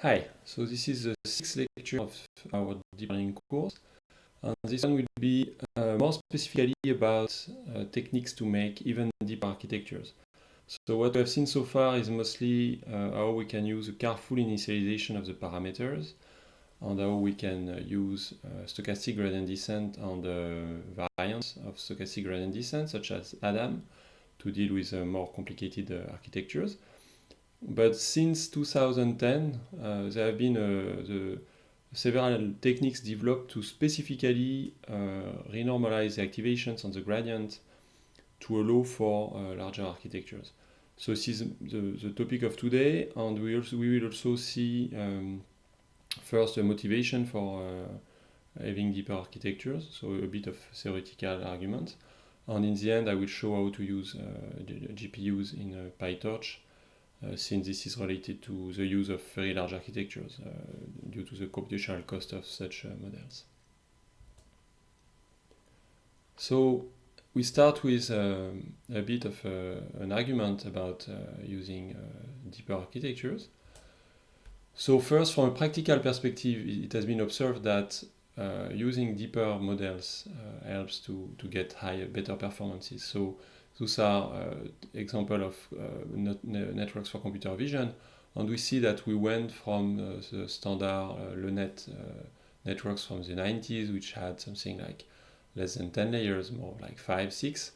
Hi, so this is the sixth lecture of our deep learning course, and this one will be more specifically about techniques to make even deeper architectures. So what we have seen so far is mostly how we can use a careful initialization of the parameters, and how we can use stochastic gradient descent on the variants of stochastic gradient descent, such as Adam, to deal with more complicated architectures. But since 2010, there have been several techniques developed to specifically renormalize the activations on the gradient to allow for larger architectures. So this is the topic of today, and we will also see first a motivation for having deeper architectures, so a bit of theoretical argument. And in the end, I will show how to use GPUs in PyTorch, since this is related to the use of very large architectures due to the computational cost of such models. So we start with a bit of an argument about using deeper architectures. So first, from a practical perspective, it has been observed that using deeper models helps to get better performances. So those are examples of networks for computer vision, and we see that we went from the standard LeNet networks from the 90s, which had something like less than 10 layers, more like 5, 6.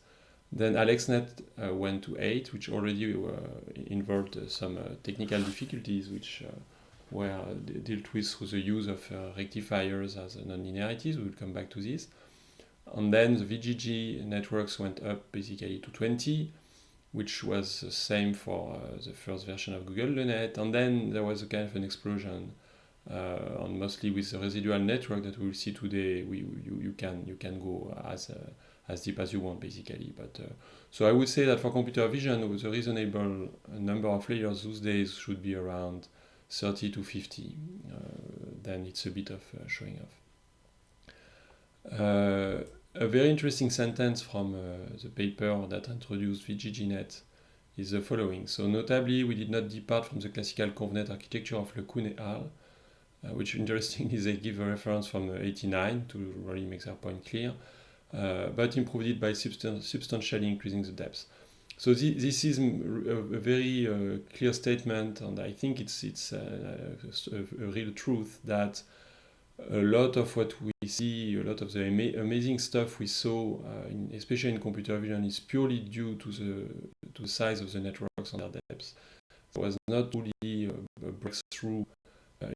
Then AlexNet went to 8, which already involved some technical difficulties, which were dealt with through the use of rectifiers as nonlinearities. We will come back to this. And then the VGG networks went up basically to 20, which was the same for the first version of Google LeNet. And then there was a kind of an explosion, and mostly with the residual network that we will see today. You can go as deep as you want, basically. But so I would say that for computer vision, the reasonable number of layers those days should be around 30 to 50. Then it's a bit of showing off. A very interesting sentence from the paper that introduced VGGNet is the following. So notably, we did not depart from the classical ConvNet architecture of LeCun et al., which interestingly they give a reference from 89 to really make their point clear, but improved it by substantially increasing the depth. So this is a very clear statement, and I think it's a real truth that a lot of what we see, a lot of the amazing stuff we saw, especially in computer vision, is purely due to the size of the networks and their depths. It was not really a breakthrough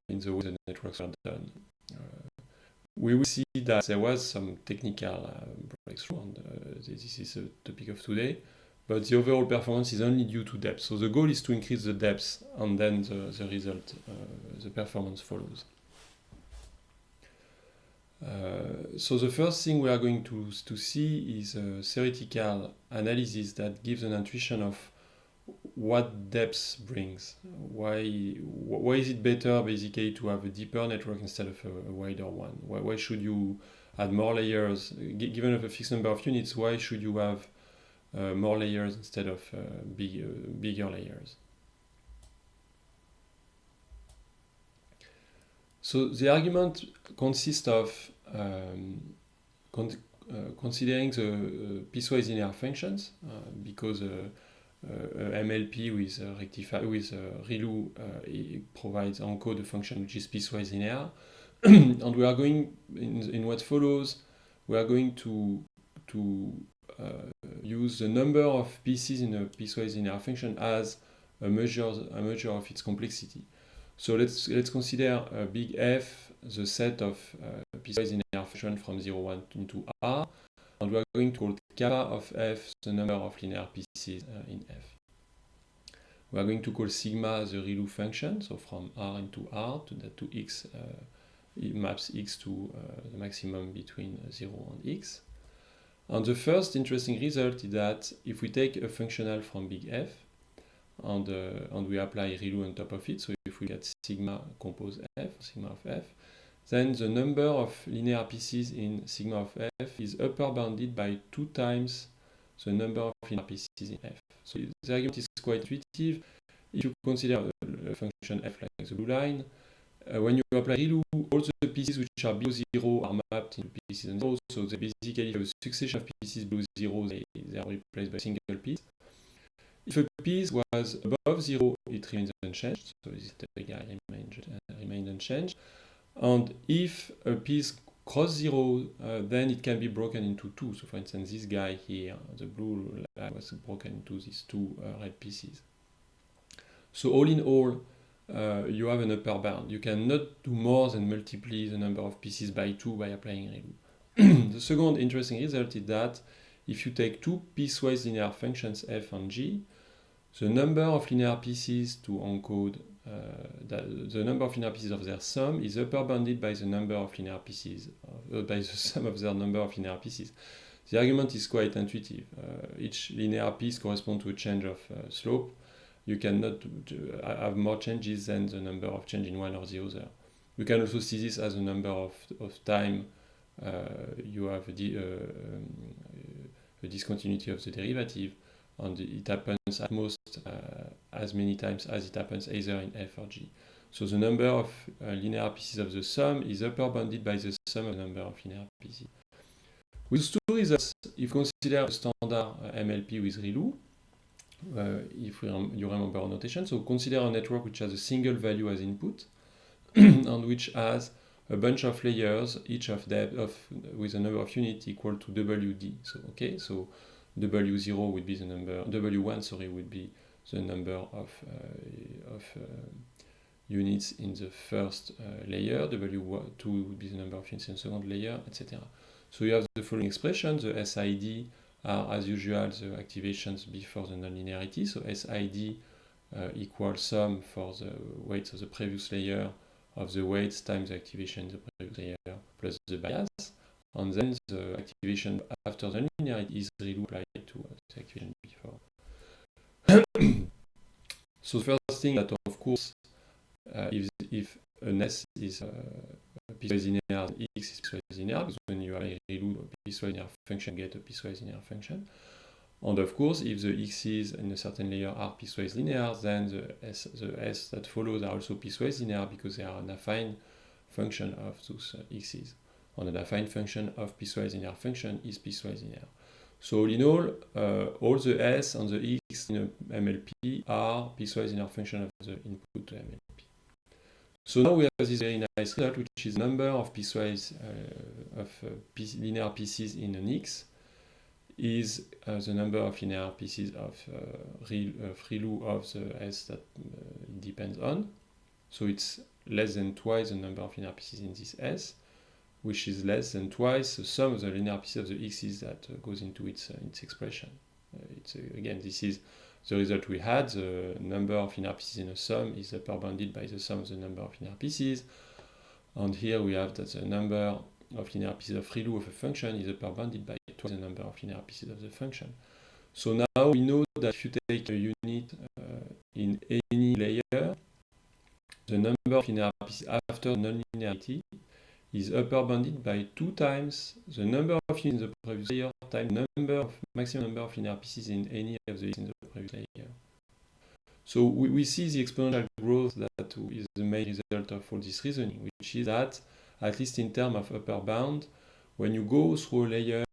in the way the networks are done. We will see that there was some technical breakthrough, and this is the topic of today, but the overall performance is only due to depth. So the goal is to increase the depth, and then the result, the performance follows. So the first thing we are going to see is a theoretical analysis that gives an intuition of what depth brings. Why is it better basically to have a deeper network instead of a wider one? Why should you add more layers? Given a fixed number of units, why should you have more layers instead of bigger layers? So the argument consists of considering the piecewise linear functions, because MLP with ReLU provides encode a function which is piecewise linear, and we are going in what follows. We are going to use the number of pieces in a piecewise linear function as a measure of its complexity. So let's consider big F the set of piecewise linear function from 0, 1 into R, and we are going to call kappa of F the number of linear pieces in F. We are going to call sigma the ReLU function, so from R into R to X, it maps X to the maximum between 0 and X. And the first interesting result is that if we take a functional from big F, and we apply ReLU on top of it, so if we get sigma compose F, sigma of F, then the number of linear pieces in sigma of F is upper bounded by 2 times the number of linear pieces in F. So the argument is quite intuitive. If you consider a function F like the blue line, when you apply ReLU, all the pieces which are below 0 are mapped into pieces on 0, so they basically have a succession of pieces below 0, they are replaced by a single piece. If a piece was above 0, it remains unchanged, so this guy remains unchanged. And if a piece crosses 0, then it can be broken into two. So for instance, this guy here, the blue line was broken into these two red pieces. So all in all, you have an upper bound. You cannot do more than multiply the number of pieces by 2 by applying ReLU. The second interesting result is that if you take two piecewise linear functions f and g, the number of linear pieces to encode the number of linear pieces of their sum is upper bounded by the number of linear pieces, by the sum of their number of linear pieces. The argument is quite intuitive. Each linear piece corresponds to a change of slope. You cannot have more changes than the number of change in one or the other. We can also see this as a number of time you have a discontinuity of the derivative, and it happens at most as many times as it happens either in f or g. So the number of linear pieces of the sum is upper bounded by the sum of the number of linear pieces. With those two results, if you consider a standard MLP with ReLU, if you remember our notation, so consider a network which has a single value as input and which has a bunch of layers, each of with a number of units equal to WD. So okay, so W0 would be the number, W1 would be the number of units in the first layer, W2 would be the number of units in the second layer, etc. So you have the following expression. The SID are, as usual, the activations before the nonlinearity. So SID equals sum for the weights of the previous layer of the weights times the activation in the previous layer plus the bias. And then the activation after the nonlinearity is ReLU applied to the activation before. So the first thing that, of course, if an S is piecewise linear, X is piecewise linear, because when you apply ReLU, a piecewise linear function get a piecewise linear function. And of course, if the x's in a certain layer are piecewise linear, then the s that follows are also piecewise linear because they are an affine function of those x's. And an affine function of piecewise linear function is piecewise linear. So all in all the s and the x in a MLP are piecewise linear function of the input to MLP. So now we have this very nice result, which is number of piecewise linear pieces in an X is the number of linear pieces of ReLU of the S that it depends on. So it's less than twice the number of linear pieces in this S, which is less than twice the sum of the linear pieces of the X's that goes into its expression. Again, this is the result we had. The number of linear pieces in a sum is upper bounded by the sum of the number of linear pieces. And here we have that the number of linear pieces of ReLU of a function is upper bounded by twice the number of linear pieces of the function. So now we know that if you take a unit in any layer, the number of linear pieces after nonlinearity is upper bounded by 2 times the number of units in the previous layer times the maximum number of linear pieces in any of the units in the previous layer. So we see the exponential growth that is the main result of all this reasoning, which is that, at least in terms of upper bound, when you go through a layer,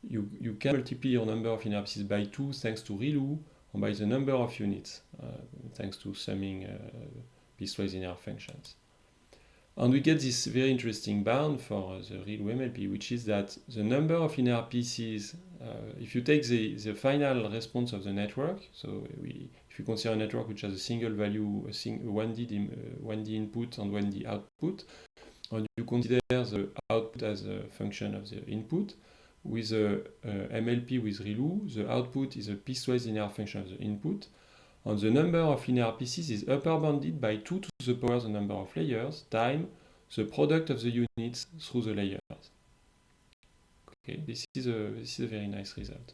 you can multiply your number of linear pieces by 2 thanks to ReLU, and by the number of units thanks to summing piecewise linear functions. And we get this very interesting bound for the ReLU MLP, which is that the number of linear pieces, if you take the final response of the network, so if you consider a network which has a single value, 1D input and 1D output, and you consider the output as a function of the input, with the MLP with ReLU, the output is a piecewise linear function of the input, and the number of linear pieces is upper bounded by 2 to the power the number of layers times the product of the units through the layers. Okay, this is a very nice result.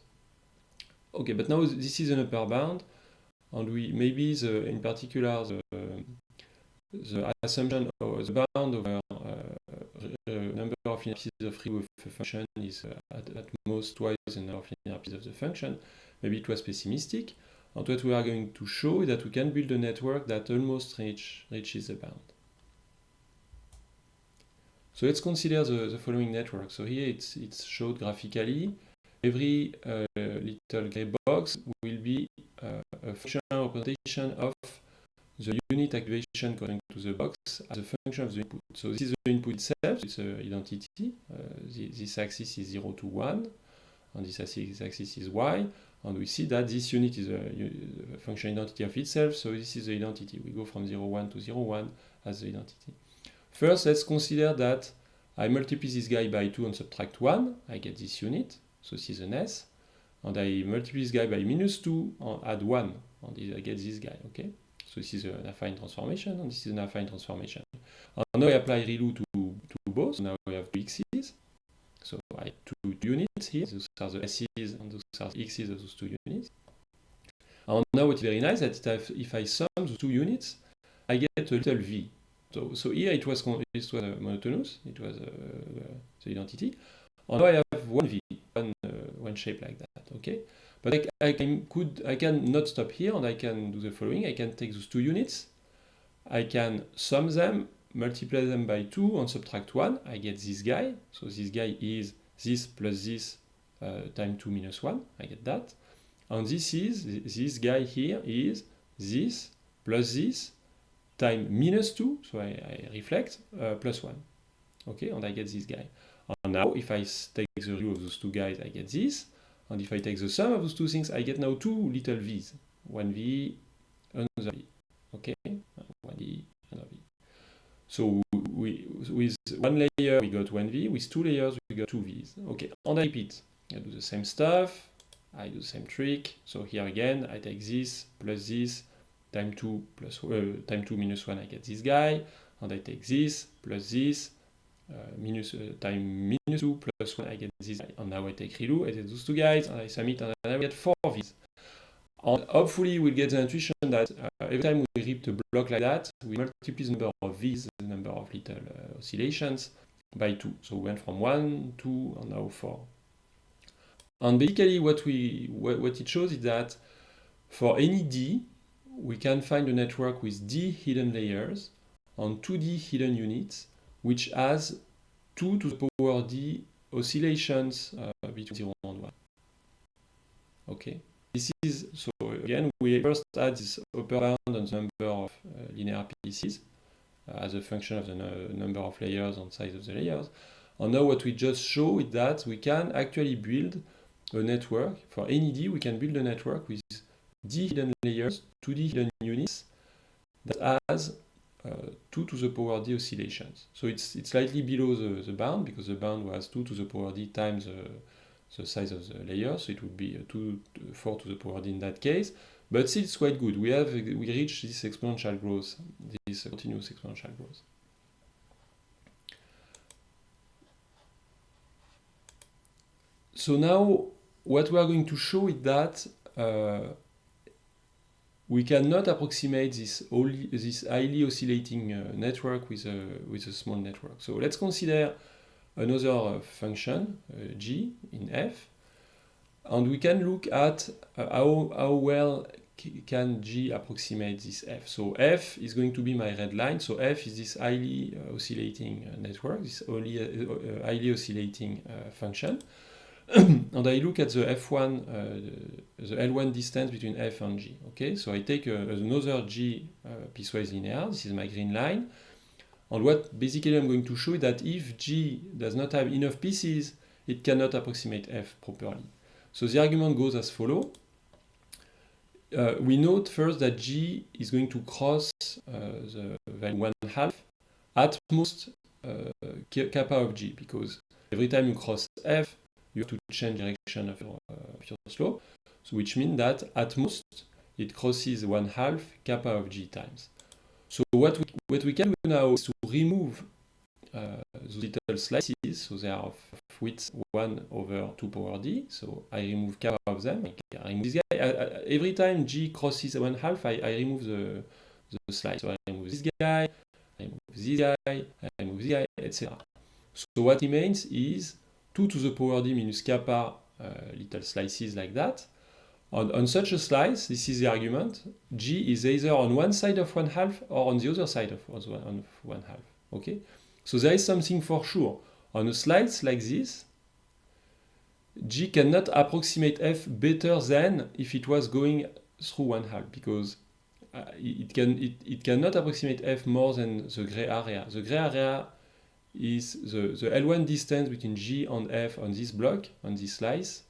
Okay, but now this is an upper bound, and maybe in particular the assumption or the bound over number of linear pieces of ReLU of a function is at most twice the number of linear pieces of the function. Maybe it was pessimistic. And what we are going to show is that we can build a network that almost reaches the bound. So let's consider the following network. So here it's showed graphically. Every little gray box will be a function representation of the unit activation corresponding to the box as a function of the input. So this is the input itself, it's an identity. This axis is 0 to 1, and this axis is y. And we see that this unit is a function identity of itself, so this is the identity. We go from 0, 1 to 0, 1 as the identity. First, let's consider that I multiply this guy by 2 and subtract 1, I get this unit, so this is an S. And I multiply this guy by minus 2 and add 1, and I get this guy, okay? So this is an affine transformation, and this is an affine transformation. And now I apply ReLU to both, so now we have two x's. So I have two units here, those are the s's and those are the x's of those two units. And now what's very nice is that if I sum those two units, I get a little v. So here it was monotonous, it was the identity. And now I have one v, one shape like that, okay? But I can not stop here, and I can do the following. I can take those two units, I can sum them, multiply them by 2 and subtract 1, I get this guy. So this guy is this plus this times 2 minus 1, I get that. And this guy here is this plus this times minus 2, so I reflect, plus 1. Okay, and I get this guy. And now if I take the ReLU of those two guys, I get this. And if I take the sum of those two things, I get now two little v's. One v, another v. Okay? One v, another v. So with one layer, we got one v. With two layers, we got two v's. Okay, and I repeat. I do the same stuff. I do the same trick. So here again, I take this plus this times 2 minus 1, I get this guy. And I take this plus this times minus 2 plus 1, I get this guy. And now I take ReLU, I take those two guys, and I sum it, and I get 4 v's. And hopefully we'll get the intuition that every time we rip a block like that, we multiply the number of v's, the number of little oscillations, by 2. So we went from 1, 2, and now 4. And basically what it shows is that for any D, we can find a network with D hidden layers and 2D hidden units, which has 2 to the power D oscillations between 0 and 1. Okay, this is, so again, we first add this upper bound on the number of linear pieces as a function of the number of layers and size of the layers. And now what we just show is that we can actually build a network. For any D, we can build a network with D hidden layers, 2D hidden units, that has 2 to the power D oscillations. So it's slightly below the bound, because the bound was 2 to the power D times the size of the layer, so it would be 4 to the power D in that case, but still it's quite good. We reach this exponential growth, this continuous exponential growth. So now what we are going to show is that we cannot approximate this highly oscillating network with a small network. So let's consider another function, g in f, and we can look at how well can g approximate this f. So f is going to be my red line. So f is this highly oscillating network, this highly oscillating function. And I look at the f1, the L1 distance between f and g. Okay, so I take another g piecewise linear. This is my green line. And what basically I'm going to show is that if g does not have enough pieces, it cannot approximate f properly. So the argument goes as follows. We note first that g is going to cross the value 1/2 at most kappa of g, because every time you cross f, you have to change direction of your slope, so which means that at most it crosses 1/2 kappa of g times. So what we can do now is to remove those little slices, so they are of width 1 over 2 power d, so I remove kappa of them, I remove this guy, every time g crosses 1/2, I remove the slice, so I remove this guy, I remove this guy, I remove this guy, etc. So what remains is 2 to the power d minus kappa little slices like that. On such a slice, this is the argument, g is either on one side of 1/2 or on the other side of 1/2. Okay, So there is something for sure. On a slice like this, G cannot approximate F better than if it was going through 1/2, because it cannot approximate F more than the gray area. The gray area is the L1 distance between G and F on this block, on this slice,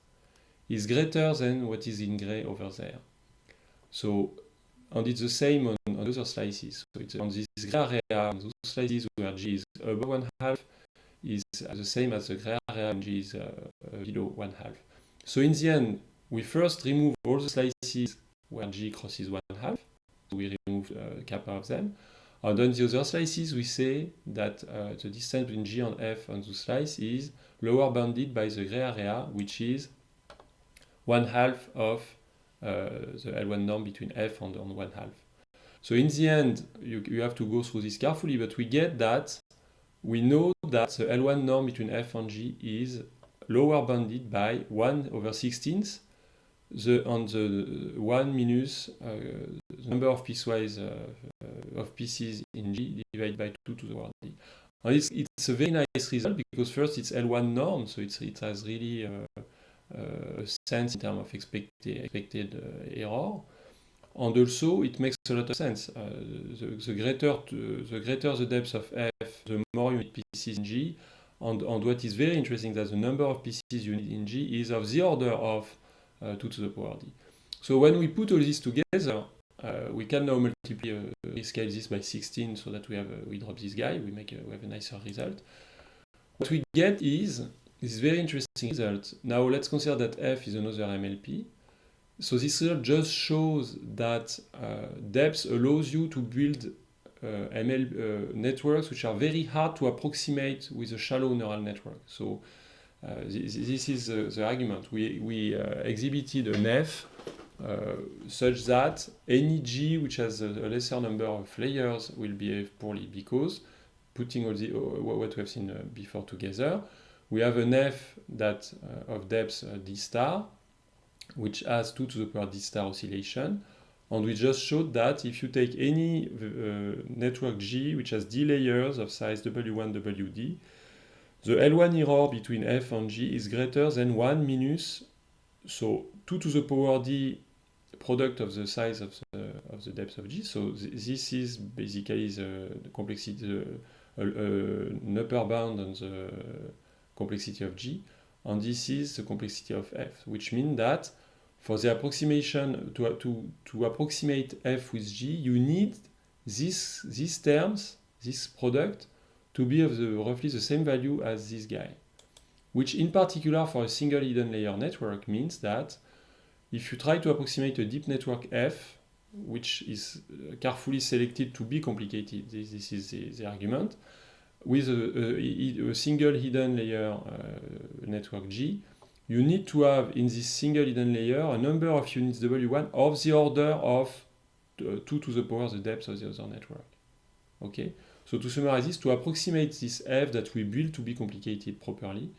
is greater than what is in gray over there. So, and it's the same on other slices. So it's on this gray area, on those slices where G is above 1/2, is the same as the gray area and G is below 1/2. So in the end, we first remove all the slices where G crosses 1/2. So we remove kappa of them. And on the other slices, we say that the distance between G and F on the slice is lower bounded by the gray area, which is 1/2 of the L1 norm between F and 1/2. So in the end, you have to go through this carefully, but we get that we know that the L1 norm between F and G is lower bounded by 1/16, and the 1 minus the number of piecewise of pieces in G divided by 2 to the power D. And it's a very nice result, because first it's L1 norm, so it has really a sense in terms of expected error. And also, it makes a lot of sense. The greater the depth of F, the more you need pieces in G. And what is very interesting is that the number of pieces you need in G is of the order of 2 to the power D. So when we put all this together, we can now rescale this by 16 so that we drop this guy, we have a nicer result. What we get is this very interesting result. Now let's consider that F is another MLP. So this result just shows that depth allows you to build networks which are very hard to approximate with a shallow neural network. So this is the argument. We exhibited an F such that any G which has a lesser number of layers will behave poorly, because putting all what we have seen before together, we have an F that of depth D star, which has 2 to the power D star oscillation. And we just showed that if you take any network G which has D layers of size W1, WD, the L1 error between F and G is greater than 1 minus, so 2 to the power D product of the size of the depth of G. So this is basically the complexity, an upper bound on the complexity of G. And this is the complexity of F, which means that for the approximation, to approximate F with G, you need these terms, this product, to be of roughly the same value as this guy. Which in particular for a single hidden layer network means that if you try to approximate a deep network F, which is carefully selected to be complicated, this is the argument, with a single hidden layer network G, you need to have in this single hidden layer a number of units W1 of the order of 2 to the power the depth of the other network. Okay? So to summarize this, to approximate this F that we build to be complicated properly,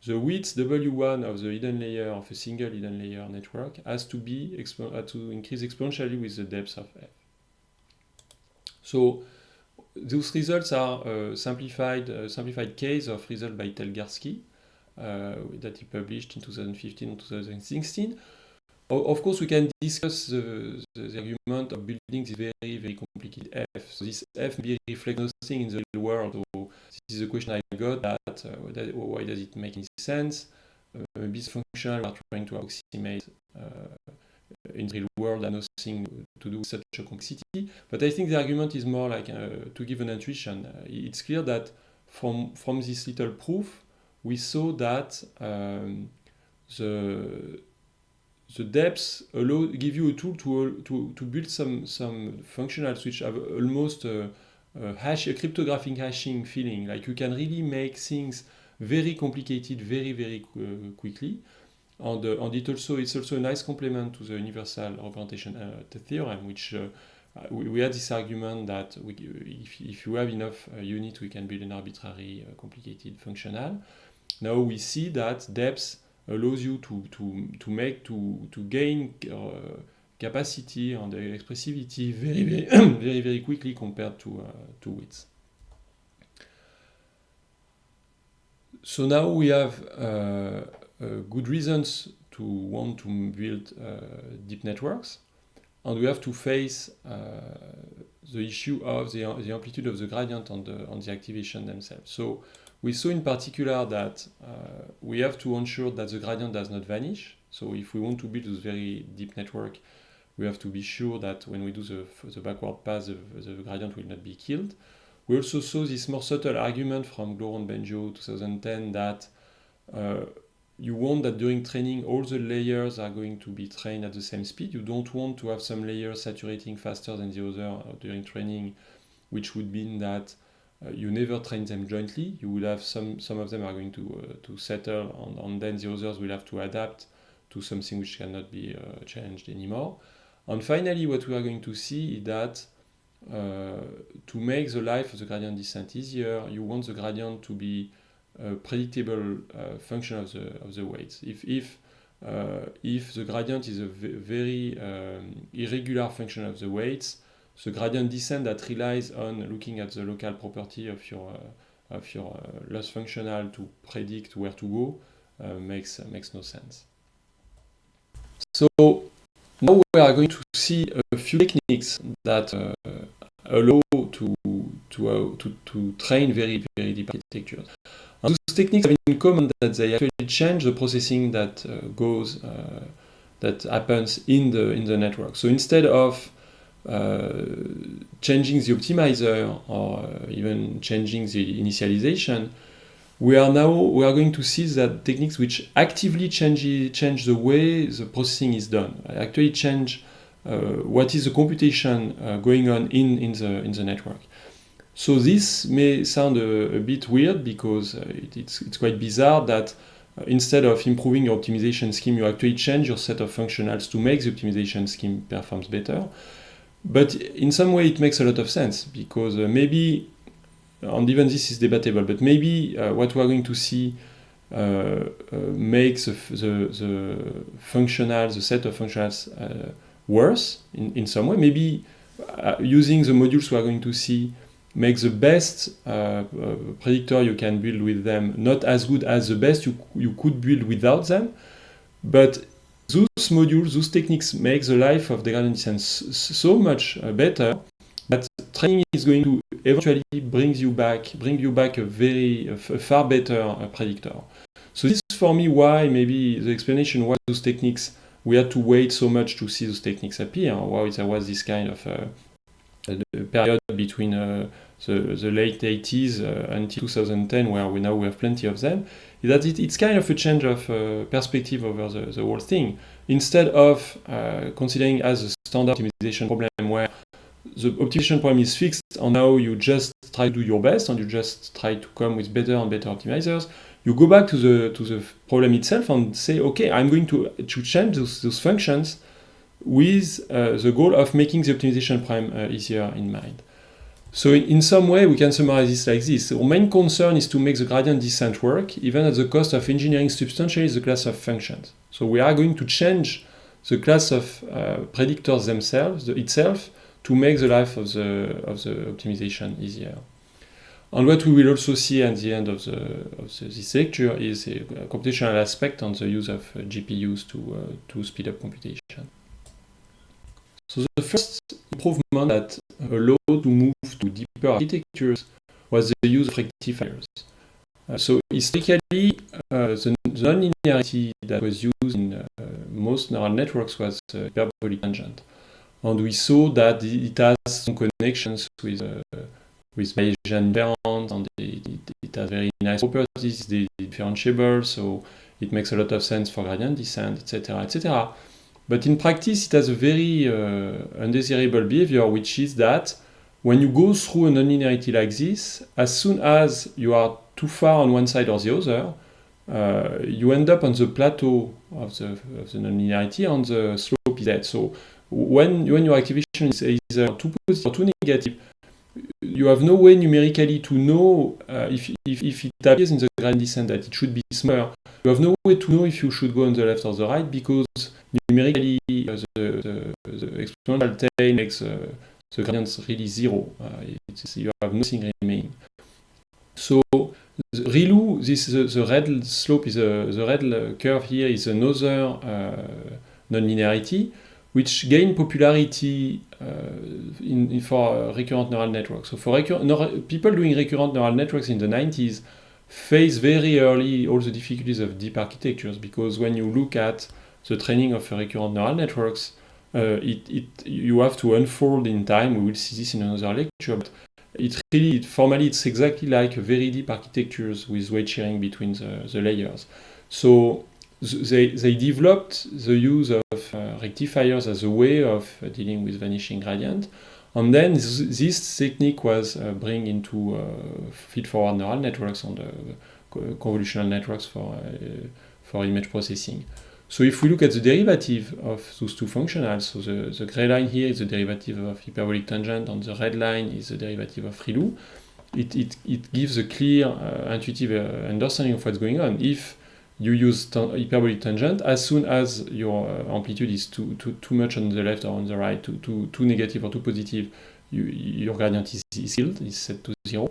the width W1 of the hidden layer of a single hidden layer network has to increase exponentially with the depth of F. So those results are simplified case of result by Telgarsky that he published in 2015 and 2016. Of course, we can discuss the argument of building this very, very complicated F. So this F may reflect nothing in the real world. So this is a question I got, why does it make any sense? Maybe it's functional, we are trying to approximate in the real world and nothing to do with such a complexity. But I think the argument is more like to give an intuition. It's clear that from this little proof, we saw that the depths give you a tool to build some functionals which have almost a cryptographic hashing feeling. Like you can really make things very complicated very, very quickly. And it's also a nice complement to the universal representation theorem, which we had this argument that if you have enough units, we can build an arbitrary complicated functional. Now we see that depth allows you to gain capacity and expressivity very, very, very, very quickly compared to width. So now we have good reasons to want to build deep networks, and we have to face the issue of the amplitude of the gradient on the activation themselves. So we saw in particular that we have to ensure that the gradient does not vanish. So if we want to build this very deep network, we have to be sure that when we do the backward pass, the gradient will not be killed. We also saw this more subtle argument from Glorant and Benjo 2010 that you want that during training all the layers are going to be trained at the same speed. You don't want to have some layers saturating faster than the other during training, which would mean that you never train them jointly. You will have some of them are going to settle, and then the others will have to adapt to something which cannot be changed anymore. And finally, what we are going to see is that to make the life of the gradient descent easier, you want the gradient to be a predictable function of the weights. If the gradient is a very irregular function of the weights, the gradient descent that relies on looking at the local property of your loss functional to predict where to go makes no sense. So now we are going to see a few techniques that allow to train very, very deep architectures. And those techniques have in common that they actually change the processing that happens in the network. So instead of changing the optimizer or even changing the initialization, we are going to see that techniques which actively change the way the processing is done, actually change what is the computation going on in the network. So this may sound a bit weird because it's quite bizarre that instead of improving your optimization scheme, you actually change your set of functionals to make the optimization scheme performs better. But in some way it makes a lot of sense because maybe, and even this is debatable, but maybe what we are going to see makes the set of functionals worse in some way. Maybe using the modules we are going to see makes the best predictor you can build with them not as good as the best you could build without them. But those modules, those techniques make the life of the gradient descent so much better that training is going to eventually bring you back a far better predictor. So this is for me why maybe the explanation why those techniques, we had to wait so much to see those techniques appear, why there was this kind of period between the late 80s until 2010 where we have plenty of them, is that it's kind of a change of perspective over the whole thing. Instead of considering as a standard optimization problem where the optimization problem is fixed and now you just try to do your best and you just try to come with better and better optimizers, you go back to the problem itself and say, okay, I'm going to change those functions with the goal of making the optimization problem easier in mind. So in some way, we can summarize this like this. Our main concern is to make the gradient descent work, even at the cost of engineering substantially the class of functions. So we are going to change the class of predictors themselves, itself, to make the life of the optimization easier. And what we will also see at the end of this lecture is a computational aspect on the use of GPUs to speed up computation. So the first improvement that allowed to move to deeper architectures was the use of rectifiers. So historically, the nonlinearity that was used in most neural networks was hyperbolic tangent. And we saw that it has some connections with Bayesian inference, and it has very nice properties, it's differentiable, so it makes a lot of sense for gradient descent, etc., etc. But in practice, it has a very undesirable behavior, which is that when you go through a nonlinearity like this, as soon as you are too far on one side or the other, you end up on the plateau of the nonlinearity and the slope is dead. So when your activation is either too positive or too negative, you have no way numerically to know if it appears in the gradient descent that it should be smaller. You have no way to know if you should go on the left or the right because numerically the exponential tail makes the gradient really zero. You have nothing remaining. So the ReLU, the red slope is the red curve here is another nonlinearity which gained popularity for recurrent neural networks. So for people doing recurrent neural networks in the 90s face very early all the difficulties of deep architectures, because when you look at the training of recurrent neural networks, you have to unfold in time. We will see this in another lecture, but formally it's exactly like very deep architectures with weight sharing between the layers. So they developed the use of rectifiers as a way of dealing with vanishing gradient. And then this technique was brought into feed-forward neural networks and convolutional networks for image processing. So if we look at the derivative of those two functionals, so the gray line here is the derivative of hyperbolic tangent, and the red line is the derivative of ReLU, it gives a clear, intuitive understanding of what's going on. If you use hyperbolic tangent, as soon as your amplitude is too much on the left or on the right, too negative or too positive, your gradient is sealed, is set to 0.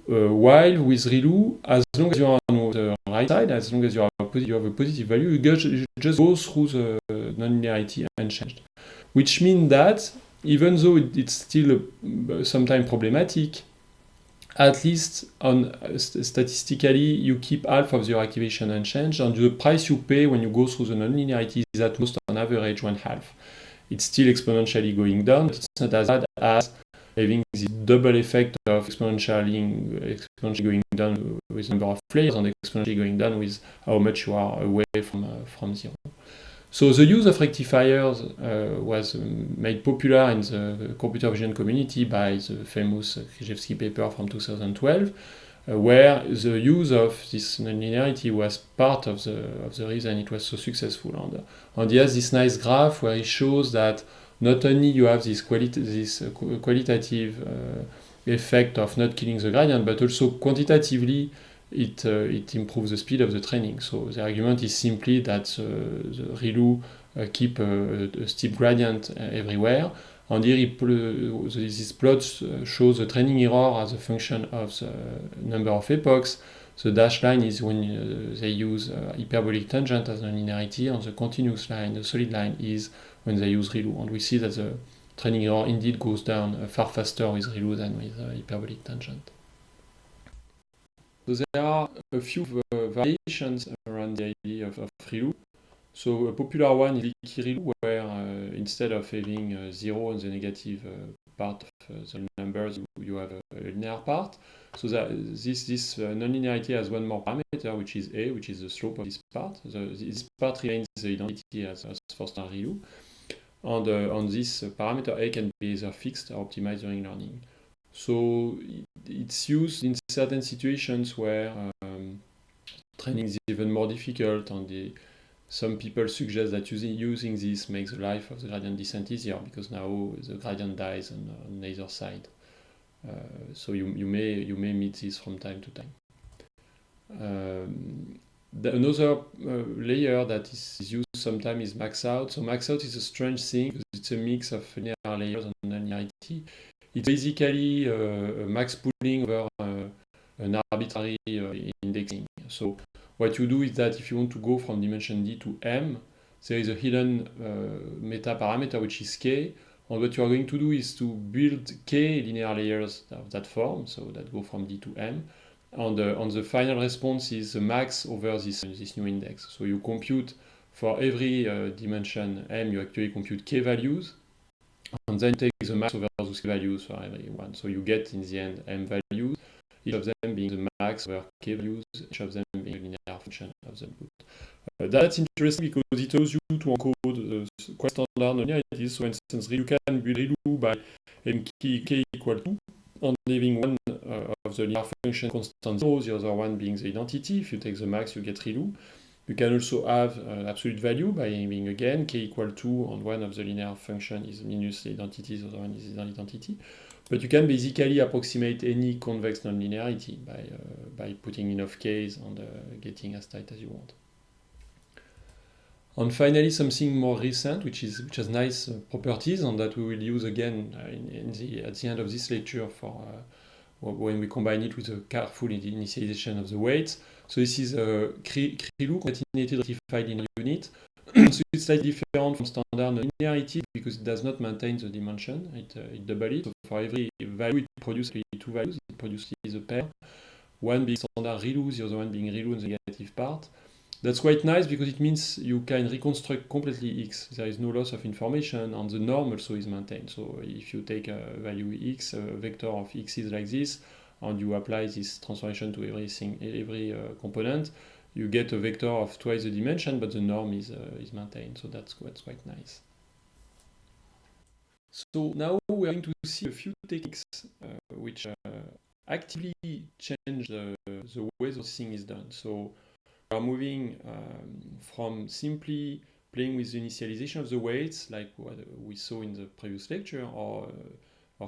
While with ReLU, as long as you are on the right side, as long as you have a positive value, you just go through the nonlinearity unchanged. Which means that even though it's still sometimes problematic, at least statistically, you keep half of your activation unchanged, and the price you pay when you go through the nonlinearity is at most on average 1/2. It's still exponentially going down, but it's not as bad as having this double effect of exponentially going down with number of layers and exponentially going down with how much you are away from 0. So the use of rectifiers was made popular in the computer vision community by the famous Krzyzewski paper from 2012, where the use of this nonlinearity was part of the reason it was so successful. And he has this nice graph where he shows that not only you have this qualitative effect of not killing the gradient, but also quantitatively it improves the speed of the training. So the argument is simply that the ReLU keep a steep gradient everywhere. And here this plot shows the training error as a function of the number of epochs. The dashed line is when they use hyperbolic tangent as nonlinearity, and the continuous line, the solid line, is when they use ReLU. And we see that the training error indeed goes down far faster with ReLU than with hyperbolic tangent. So there are a few variations around the idea of ReLU. So a popular one is leaky ReLU, where instead of having 0 on the negative part of the numbers, you have a linear part. So that this nonlinearity has one more parameter, which is A, which is the slope of this part. This part remains the identity as for standard ReLU. And on this parameter A can be either fixed or optimized during learning. So it's used in certain situations where training is even more difficult, and some people suggest that using this makes the life of the gradient descent easier, because now the gradient dies on either side. So you may meet this from time to time. Another layer that is used sometimes is max out. So max out is a strange thing, because it's a mix of linear layers and nonlinearity. It's basically a max pooling over an arbitrary indexing. So what you do is that if you want to go from dimension D to M, there is a hidden meta parameter which is K, and what you are going to do is to build K linear layers of that form, so that go from D to M, and the final response is the max over this new index. So you compute for every dimension M, you actually compute K values, and then take the max over those K values for every one. So you get in the end M values, each of them being the max over K values, each of them being a linear function of the output. That's interesting because it allows you to encode quite standard nonlinearities. So, for instance, you can build ReLU by having K equal to, and having one of the linear function constant 0, the other one being the identity. If you take the max, you get ReLU. You can also have absolute value by having, again, K equal to, and one of the linear function is minus the identity, the other one is the identity. But you can basically approximate any convex nonlinearity by putting enough K's and getting as tight as you want. And finally, something more recent, which has nice properties, and that we will use again at the end of this lecture when we combine it with a careful initialization of the weights. So this is a CRILU, concatenated rectified linear unit. So it's slightly different from standard linearity because it does not maintain the dimension, it doubles it. So for every value it produces two values, it produces a pair, one being standard ReLU, the other one being ReLU in the negative part. That's quite nice because it means you can reconstruct completely X. There is no loss of information, and the norm also is maintained. So if you take a value X, a vector of X is like this, and you apply this transformation to every component, you get a vector of twice the dimension, but the norm is maintained. So that's quite nice. So now we're going to see a few techniques which actively change the way the thing is done. So we are moving from simply playing with the initialization of the weights, like what we saw in the previous lecture, or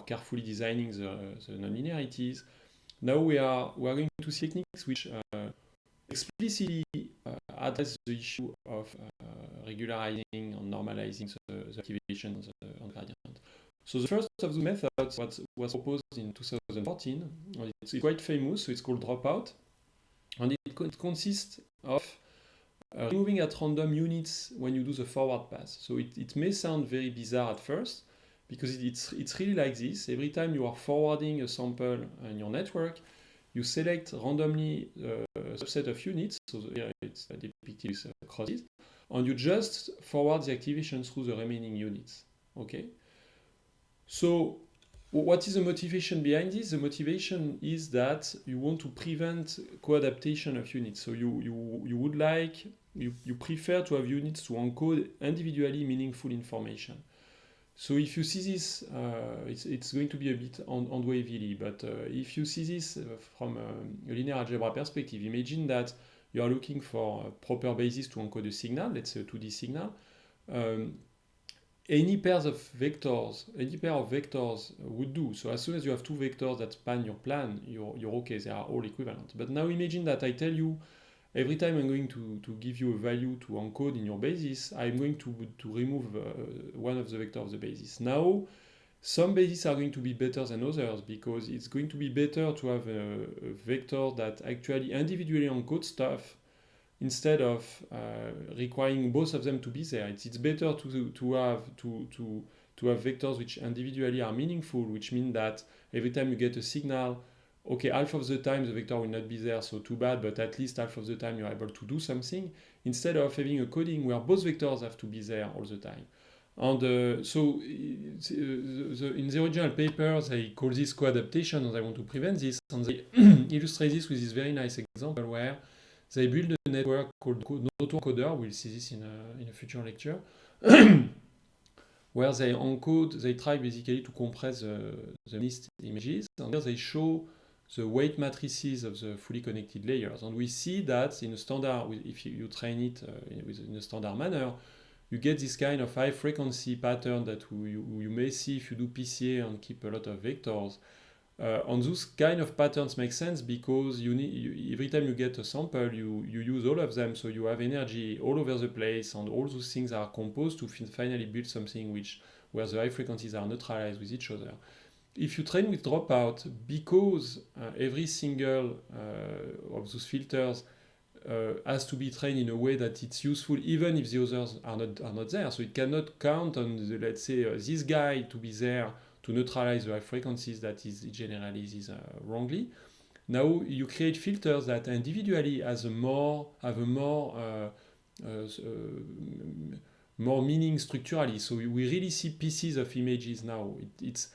carefully designing the nonlinearities. Now we are going to see techniques which explicitly address the issue of regularizing and normalizing the activation on the gradient. So the first of the methods was proposed in 2014. It's quite famous, so it's called dropout. And it consists of removing at random units when you do the forward pass. So it may sound very bizarre at first, because it's really like this. Every time you are forwarding a sample in your network, you select randomly a subset of units, so here it's depicted with crosses, and you just forward the activation through the remaining units. Okay? So what is the motivation behind this? The motivation is that you want to prevent co-adaptation of units. So you prefer to have units to encode individually meaningful information. So if you see this, it's going to be a bit on wavy, but if you see this from a linear algebra perspective, imagine that you are looking for a proper basis to encode a signal, let's say a 2D signal. Any pair of vectors would do. So as soon as you have two vectors that span your plan, you're okay, they are all equivalent. But now imagine that I tell you, every time I'm going to give you a value to encode in your basis, I'm going to remove one of the vectors of the basis. Now, some bases are going to be better than others because it's going to be better to have a vector that actually individually encodes stuff instead of requiring both of them to be there. It's better to have vectors which individually are meaningful, which means that every time you get a signal, okay, half of the time the vector will not be there, so too bad, but at least half of the time you're able to do something, instead of having a coding where both vectors have to be there all the time. And so in the original paper, they call this co-adaptation, and they want to prevent this, and they illustrate this with this very nice example where they build a network called Autoencoder. We'll see this in a future lecture, where they try basically to compress the missed images, and here they show the weight matrices of the fully connected layers. And we see that in a standard, if you train it in a standard manner, you get this kind of high frequency pattern that you may see if you do PCA and keep a lot of vectors. And those kind of patterns make sense because every time you get a sample, you use all of them, so you have energy all over the place, and all those things are composed to finally build something where the high frequencies are neutralized with each other. If you train with dropout, because every single of those filters has to be trained in a way that it's useful even if the others are not there, so it cannot count on let's say this guy to be there to neutralize the high frequencies that it generalizes wrongly. Now you create filters that individually have a more meaning structurally. So we really see pieces of images now. It's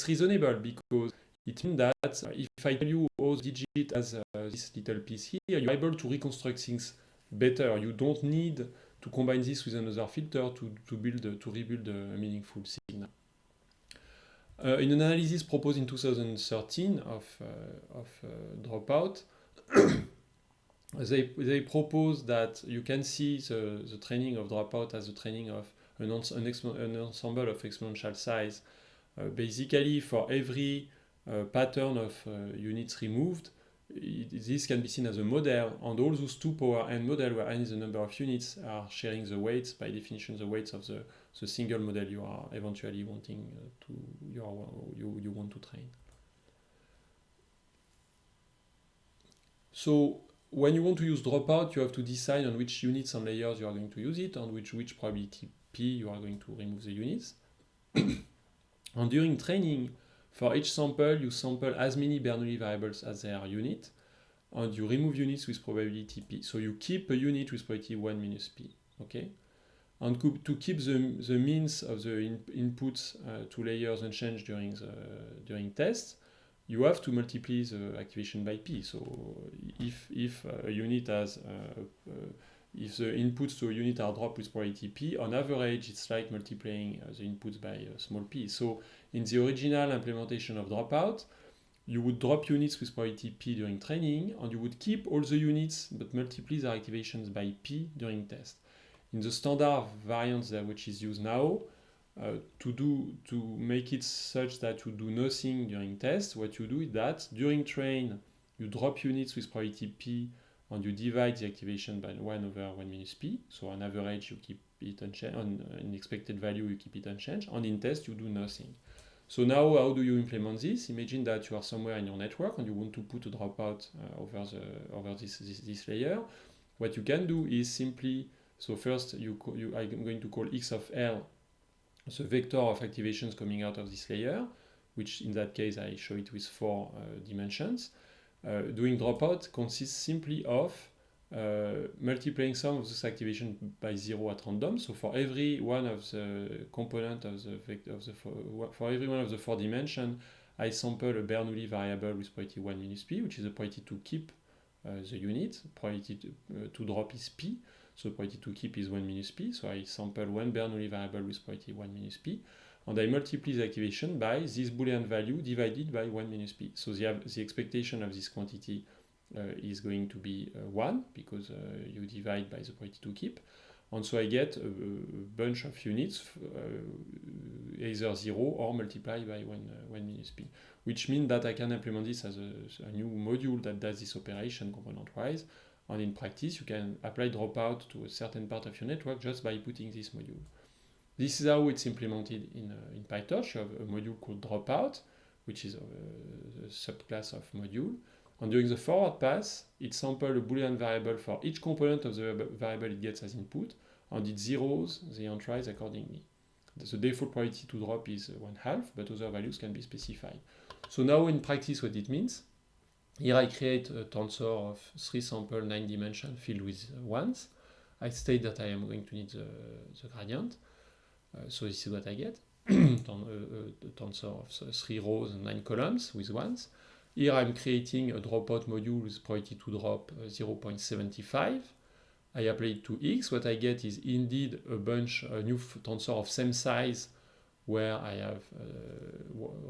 reasonable because it means that if I tell you all the digit as this little piece here, you're able to reconstruct things better. You don't need to combine this with another filter to rebuild a meaningful signal. In an analysis proposed in 2013 of Dropout, they propose that you can see the training of Dropout as the training of an ensemble of exponential size. Basically, for every pattern of units removed, this can be seen as a model, and all those 2 power n model where n is the number of units are sharing the weights, by definition the weights of the single model you are eventually wanting you want to train. So when you want to use dropout, you have to decide on which units and layers you are going to use it, on which probability P you are going to remove the units. And during training, for each sample, you sample as many Bernoulli variables as there are units, and you remove units with probability P. So you keep a unit with probability 1 minus P, okay? And to keep the means of the inputs to layers unchanged during tests, you have to multiply the activation by P. So if a unit has if the inputs to a unit are dropped with probability P, on average it's like multiplying the inputs by small p. So in the original implementation of dropout, you would drop units with probability P during training, and you would keep all the units but multiply their activations by P during test. In the standard variant which is used now, to make it such that you do nothing during test, what you do is that during train you drop units with probability P and you divide the activation by 1 over 1 minus P. So on average you keep it unchanged, on an expected value you keep it unchanged, and in test you do nothing. So now how do you implement this? Imagine that you are somewhere in your network and you want to put a dropout over this layer. What you can do is simply, so first I'm going to call x of L the vector of activations coming out of this layer, which in that case I show it with 4 dimensions. Doing dropout consists simply of multiplying some of this activation by 0 at random. So for every one of the component of the vector for every one of the 4 dimensions, I sample a Bernoulli variable with probability 1 minus P, which is the probability to keep the unit. Probability to drop is P. So probability to keep is 1 minus P. So I sample one Bernoulli variable with probability 1 minus P. And I multiply the activation by this Boolean value divided by 1 minus P. So the expectation of this quantity is going to be 1, because you divide by the probability to keep. And so I get a bunch of units, either 0 or multiplied by 1 minus P, which means that I can implement this as a new module that does this operation component-wise. And in practice, you can apply dropout to a certain part of your network just by putting this module. This is how it's implemented in PyTorch. You have a module called dropout, which is a subclass of module. And during the forward pass, it samples a Boolean variable for each component of the variable it gets as input, and it zeroes the entries accordingly. The default probability to drop is 1/2, but other values can be specified. So now in practice, what it means, here I create a tensor of 3 sample 9 dimension filled with ones. I state that I am going to need the gradient. So this is what I get, a tensor of 3 rows and 9 columns with ones. Here I'm creating a dropout module with probability to drop 0.75. I apply it to X. What I get is indeed a new tensor of same size, where I have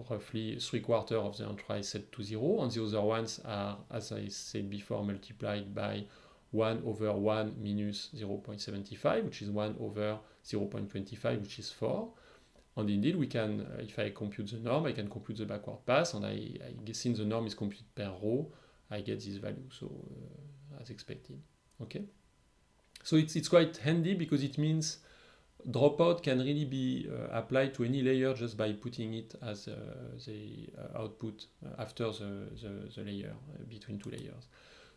roughly 3/4 of the entries set to 0, and the other ones are, as I said before, multiplied by 1 over 1 minus 0.75, which is 1 over 0.25, which is 4. And indeed, we can, if I compute the norm, I can compute the backward pass, and I guess since the norm is computed per row, I get this value, so as expected. Okay. So it's quite handy, because it means dropout can really be applied to any layer just by putting it as the output after the layer, between 2 layers.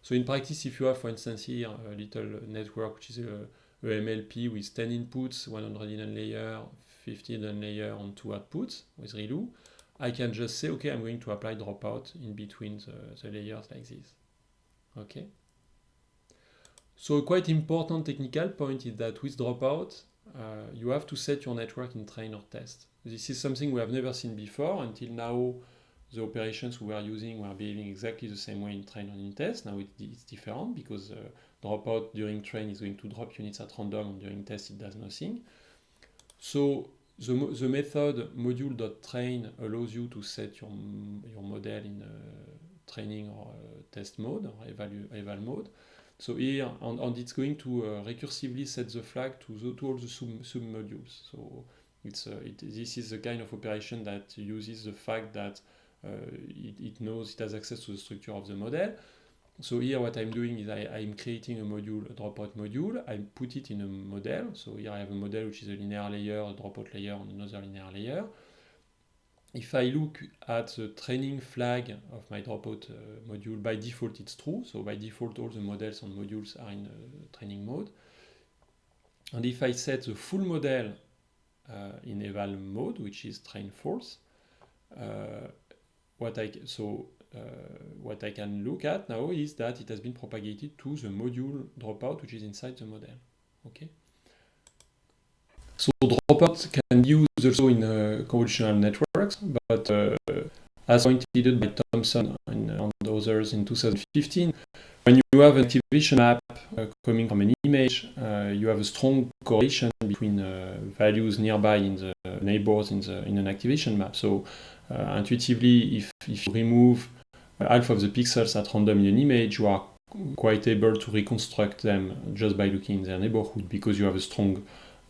So in practice, if you have, for instance, here a little network which is a MLP with 10 inputs, 100 in a layer, 50 in a layer, and 2 outputs with ReLU, I can just say, okay, I'm going to apply dropout in between the layers like this. Okay. So a quite important technical point is that with dropout, you have to set your network in train or test. This is something we have never seen before. Until now, the operations we were using were behaving exactly the same way in train and in test. Now it's different, because dropout during train is going to drop units at random, and during test it does nothing. So the method module.train allows you to set your model in training or test mode, or eval mode. So here, and it's going to recursively set the flag to all the sub-modules. So this is the kind of operation that uses the fact that it knows it has access to the structure of the model. So here what I'm doing is I'm creating a module, a dropout module. I put it in a model. So here I have a model which is a linear layer, a dropout layer, and another linear layer. if I look at the training flag of my dropout module, by default it's true. So by default, all the models and modules are in training mode. And if I set the full model in eval mode, which is train false, what I can look at now is that it has been propagated to the module dropout, which is inside the model. Okay. So dropout can be used also in convolutional networks, but as pointed by Thompson and others in 2015, when you have an activation map coming from an image, you have a strong correlation between values nearby in the neighbors in an activation map. So intuitively, if you remove half of the pixels at random in an image, you are quite able to reconstruct them just by looking in their neighborhood, because you have a strong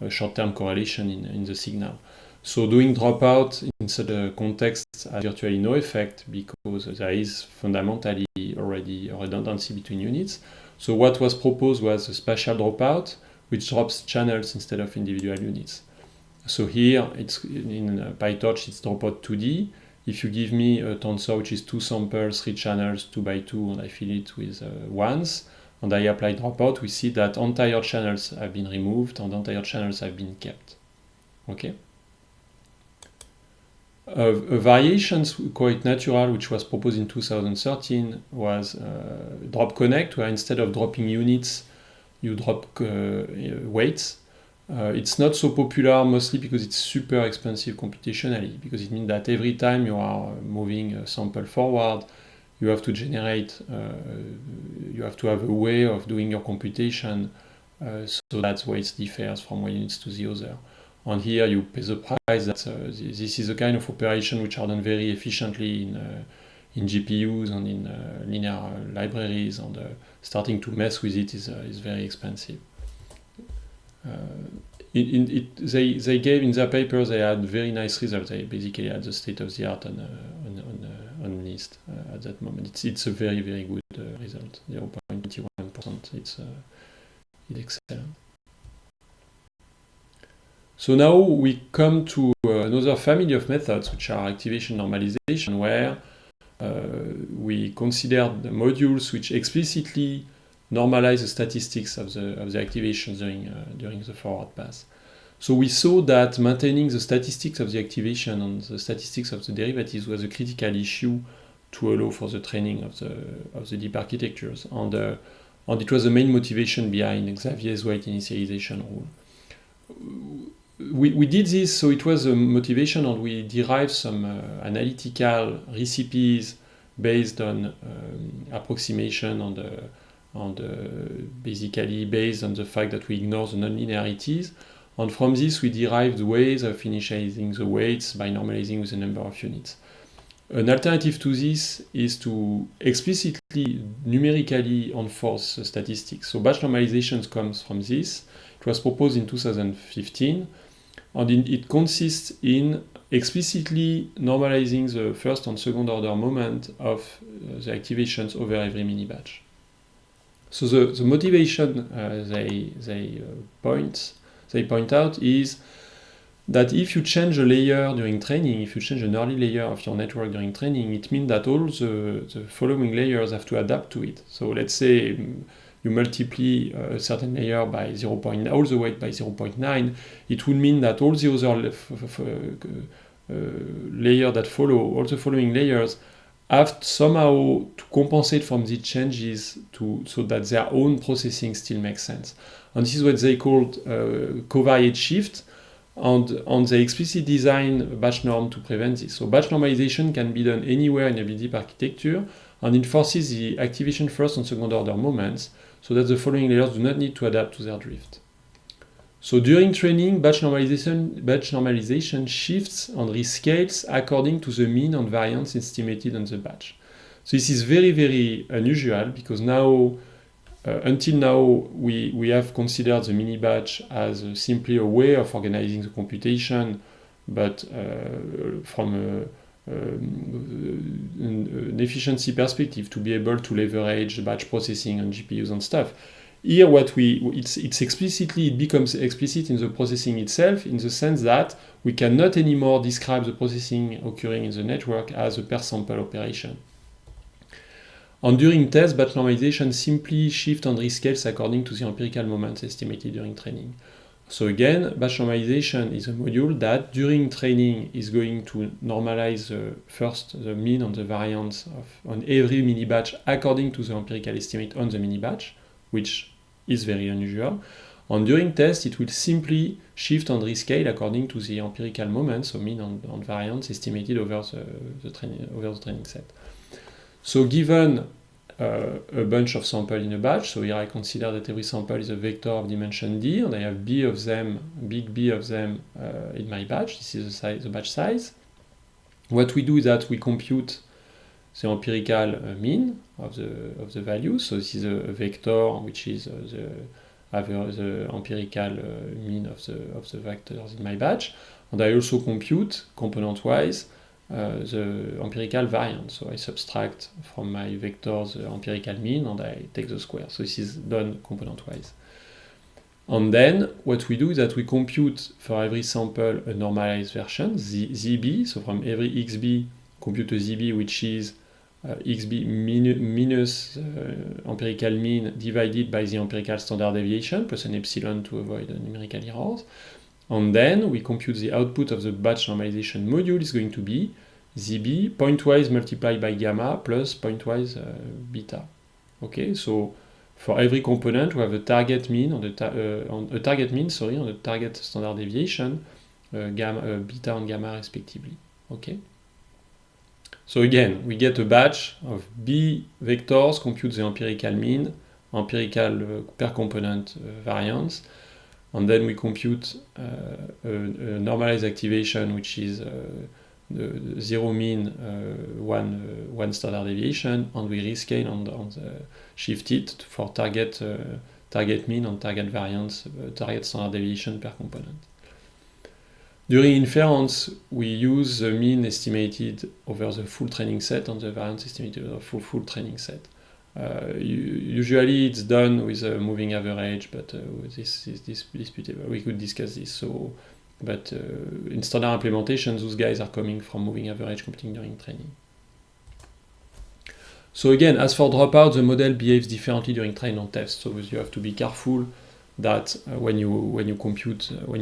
short-term correlation in the signal. So doing dropout in such a context has virtually no effect, because there is fundamentally already a redundancy between units. So what was proposed was a spatial dropout, which drops channels instead of individual units. So here, it's in PyTorch, it's dropout 2D. If you give me a tensor which is 2 samples, 3 channels, 2 by 2, and I fill it with ones, and I apply dropout, we see that entire channels have been removed and entire channels have been kept. Okay. A variation quite natural, which was proposed in 2013, was drop connect, where instead of dropping units, you drop weights. It's not so popular, mostly because it's super expensive computationally, because it means that every time you are moving a sample forward, you have to generate, you have to have a way of doing your computation so that weights differs from one unit to the other. And here you pay the price that this is a kind of operation which are done very efficiently in GPUs and in linear libraries, and starting to mess with it is very expensive. They gave in their papers, they had very nice results. They basically had the state of the art on NIST at that moment. It's a very, very good result, 0.21%. It's excellent. So now we come to another family of methods, which are activation normalization, where we consider the modules which explicitly normalize the statistics of the activation during the forward pass. So we saw that maintaining the statistics of the activation and the statistics of the derivatives was a critical issue to allow for the training of the deep architectures, and it was the main motivation behind Xavier's weight initialization rule. We did this, so it was a motivation, and we derived some analytical recipes based on approximation and basically based on the fact that we ignore the nonlinearities. And from this, we derived ways of initializing the weights by normalizing with the number of units. An alternative to this is to explicitly numerically enforce the statistics. So batch normalization comes from this. It was proposed in 2015, and it consists in explicitly normalizing the first and second order moment of the activations over every mini batch. So the motivation they point out is that if you change a layer during training, if you change an early layer of your network during training, it means that all the following layers have to adapt to it. So let's say you multiply a certain layer by 0.9, all the weight by 0.9, it would mean that all the other layers that follow, all the following layers, have somehow to compensate from these changes so that their own processing still makes sense. And this is what they called covariate shift, and they explicitly design batch norm to prevent this. So batch normalization can be done anywhere in a deep architecture, and it forces the activation first and second order moments, so that the following layers do not need to adapt to their drift. So during training, batch normalization shifts and rescales according to the mean and variance estimated on the batch. So this is very, very unusual, because now, until now, we have considered the mini batch as simply a way of organizing the computation, but from an efficiency perspective, to be able to leverage batch processing on GPUs and stuff. here it becomes explicit in the processing itself, in the sense that we cannot anymore describe the processing occurring in the network as a per sample operation. And during test, batch normalization simply shifts and rescales according to the empirical moments estimated during training. So again, batch normalization is a module that during training is going to normalize first the mean and the variance on every mini batch according to the empirical estimate on the mini batch, which is very unusual. And during test, it will simply shift and rescale according to the empirical moments, so mean and variance estimated over the training set. So given a bunch of samples in a batch, so here I consider that every sample is a vector of dimension d, and I have big B of them in my batch. This is the batch size. What we do is that we compute the empirical mean of the value. So this is a vector which is the empirical mean of the vectors in my batch, and I also compute component-wise the empirical variance. So I subtract from my vectors the empirical mean and I take the square. So this is done component-wise. And then what we do is that we compute for every sample a normalized version, ZB. So from every XB, compute a ZB which is XB minus empirical mean divided by the empirical standard deviation plus an epsilon to avoid numerical errors. And then we compute the output of the batch normalization module is going to be ZB pointwise multiplied by gamma plus pointwise beta. Okay, so for every component we have a target mean on the target standard deviation, beta and gamma respectively. Okay. So again, we get a batch of B vectors, compute the empirical mean, empirical per component variance, and then we compute a normalized activation, which is the zero mean, one standard deviation, and we rescale and shift it for target mean and target variance, target standard deviation per component. During inference, we use the mean estimated over the full training set and the variance estimated over the full training set. Usually it's done with a moving average, but this is disputable. We could discuss this. So, but in standard implementation, those guys are coming from moving average computing during training. So again, as for dropout, the model behaves differently during train and test. So you have to be careful that when you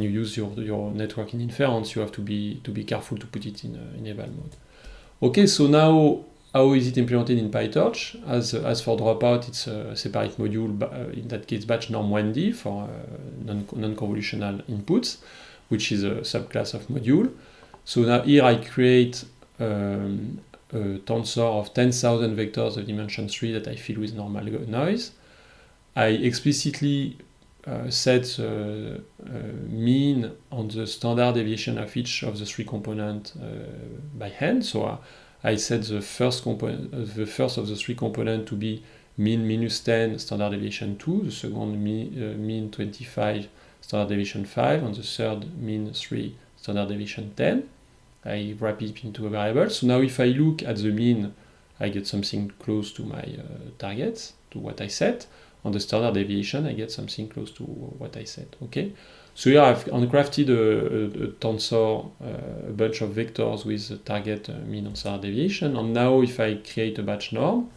use your network in inference, you have to be careful to put it in eval mode. Okay, so now how is it implemented in PyTorch? As for dropout, it's a separate module, in that case batch norm 1D for non-convolutional inputs, which is a subclass of module. So now here I create a tensor of 10,000 vectors of dimension 3 that I fill with normal noise. I explicitly set the mean on the standard deviation of each of the three components by hand. So I set the first of the three components to be mean minus 10, standard deviation 2, the second mean 25, standard deviation 5, and the third mean 3, standard deviation 10. I wrap it into a variable. So now if I look at the mean, I get something close to my targets, to what I set. On the standard deviation, I get something close to what I set. Okay. So here I've uncrafted a tensor, a bunch of vectors with the target mean and standard deviation. And now if I create a batch norm,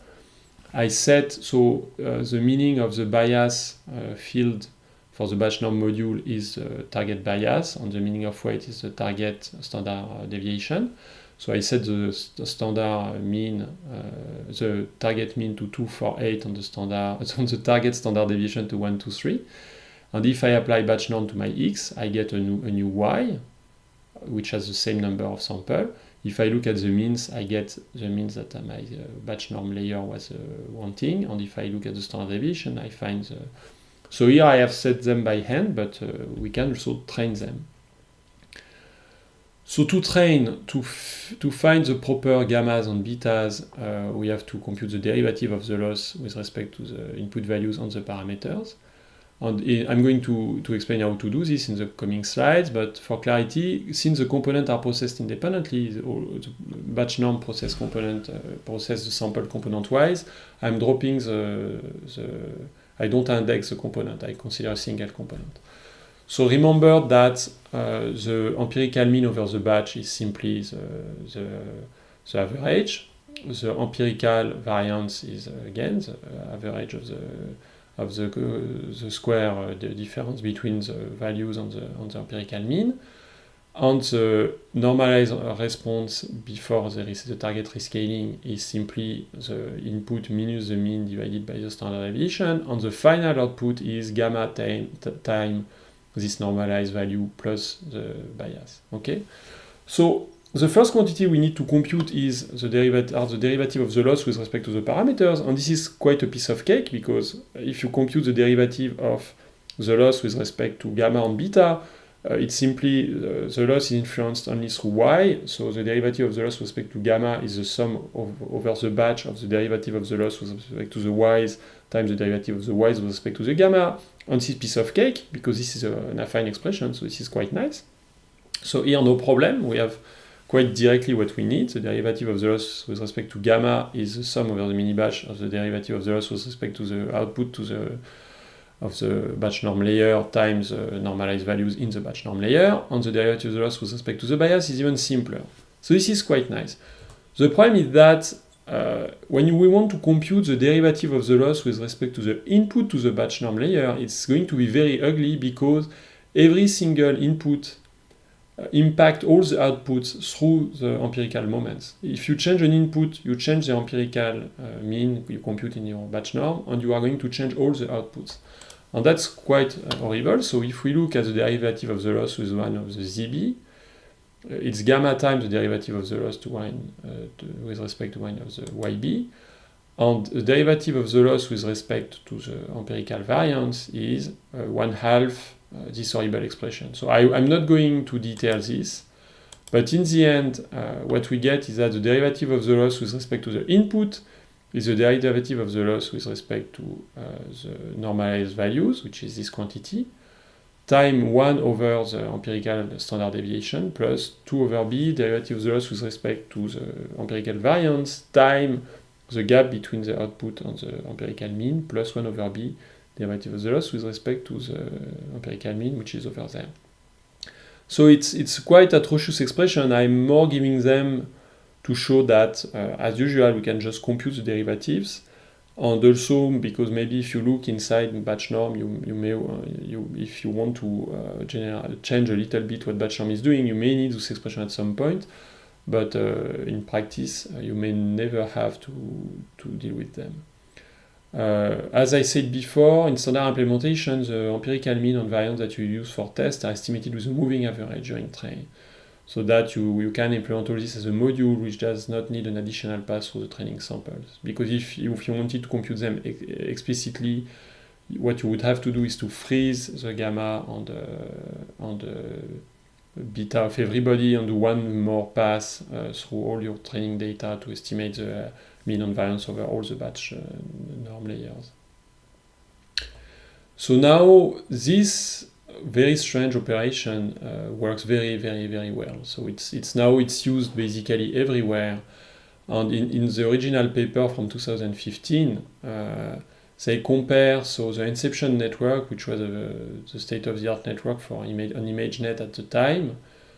I set, so the meaning of the bias field for the batch norm module is target bias, and the meaning of weight is the target standard deviation. So I set the standard mean, the target mean to 248 and the target standard deviation to 123. And if I apply batch norm to my x, I get a new y, which has the same number of samples. If I look at the means, I get the means that my batch norm layer was wanting. And if I look at the standard deviation, I find the... So here I have set them by hand, but we can also train them. So to train, to find the proper gammas and betas, we have to compute the derivative of the loss with respect to the input values on the parameters. And I'm going to explain how to do this in the coming slides, but for clarity, since the components are processed independently, the batch norm process component process the sample component-wise, I'm dropping the I don't index the component, I consider a single component. So remember that the empirical mean over the batch is simply the average. The empirical variance is again the average of the square, the difference between the values on the empirical mean. And the normalized response before there is the target rescaling is simply the input minus the mean divided by the standard deviation, and the final output is gamma time this normalized value plus the bias. Okay, so the first quantity we need to compute is the derivative of the loss with respect to the parameters, and this is quite a piece of cake, because if you compute the derivative of the loss with respect to gamma and beta, it's simply the loss is influenced only through y, so the derivative of the loss with respect to gamma is the sum over the batch of the derivative of the loss with respect to the y's times the derivative of the y's with respect to the gamma, and this piece of cake, because this is an affine expression, so this is quite nice. So here, no problem, we have quite directly what we need. The derivative of the loss with respect to gamma is the sum over the mini-batch of the derivative of the loss with respect to the output of the batch norm layer times normalized values in the batch norm layer, and the derivative of the loss with respect to the bias is even simpler. So this is quite nice. The problem is that when we want to compute the derivative of the loss with respect to the input to the batch norm layer, it's going to be very ugly, because every single input impact all the outputs through the empirical moments. If you change an input, you change the empirical mean you compute in your batch norm, and you are going to change all the outputs. And that's quite horrible. So if we look at the derivative of the loss with one of the ZB, it's gamma times the derivative of the loss to one with respect to one of the YB, and the derivative of the loss with respect to the empirical variance is 1/2 this horrible expression. So I'm not going to detail this, but in the end, what we get is that the derivative of the loss with respect to the input is the derivative of the loss with respect to the normalized values, which is this quantity, time 1 over the empirical standard deviation plus 2 over b, derivative of the loss with respect to the empirical variance, time the gap between the output and the empirical mean, plus 1 over b, derivative of the loss with respect to the empirical mean, which is over there. So it's quite atrocious expression. I'm more giving them to show that, as usual, we can just compute the derivatives, and also because maybe if you look inside batch norm, you may if you want to change a little bit what batch norm is doing, you may need this expression at some point, but in practice, you may never have to deal with them. As I said before, in standard implementation, the empirical mean and variance that you use for tests are estimated with a moving average during train, so that you can implement all this as a module which does not need an additional pass through the training samples. Because if you wanted to compute them explicitly, what you would have to do is to freeze the gamma and beta of everybody and do one more pass through all your training data to estimate the mean and variance over all the batch norm layers. So now this very strange operation works very, very, very well. So it's used basically everywhere. And in the original paper from 2015, they compare the Inception network, which was the state-of-the-art network for an ImageNet at the time.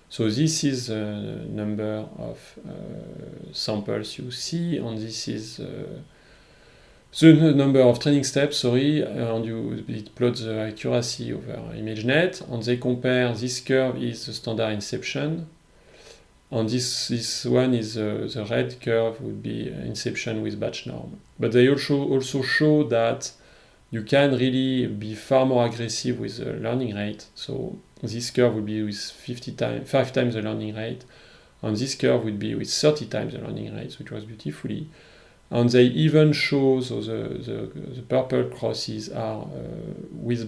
So this is the number of samples you see, and this is the number of training steps, and it plots the accuracy over ImageNet, and they compare. This curve is the standard Inception, and this one is the red curve would be Inception with batch norm. But they also show that you can really be far more aggressive with the learning rate. So this curve would be with 5 times the learning rate, and this curve would be with 30 times the learning rate, which was beautifully. And they even show, so the purple crosses are with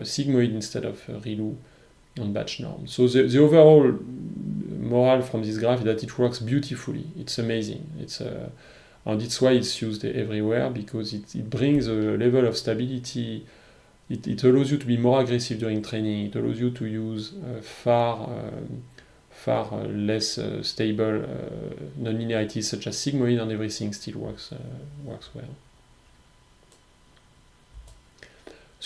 sigmoid instead of ReLU on batch norm. So the overall moral from this graph is that it works beautifully. It's amazing. And it's why it's used everywhere, because it brings a level of stability. It allows you to be more aggressive during training. It allows you to use far less stable nonlinearities such as sigmoid, and everything still works well.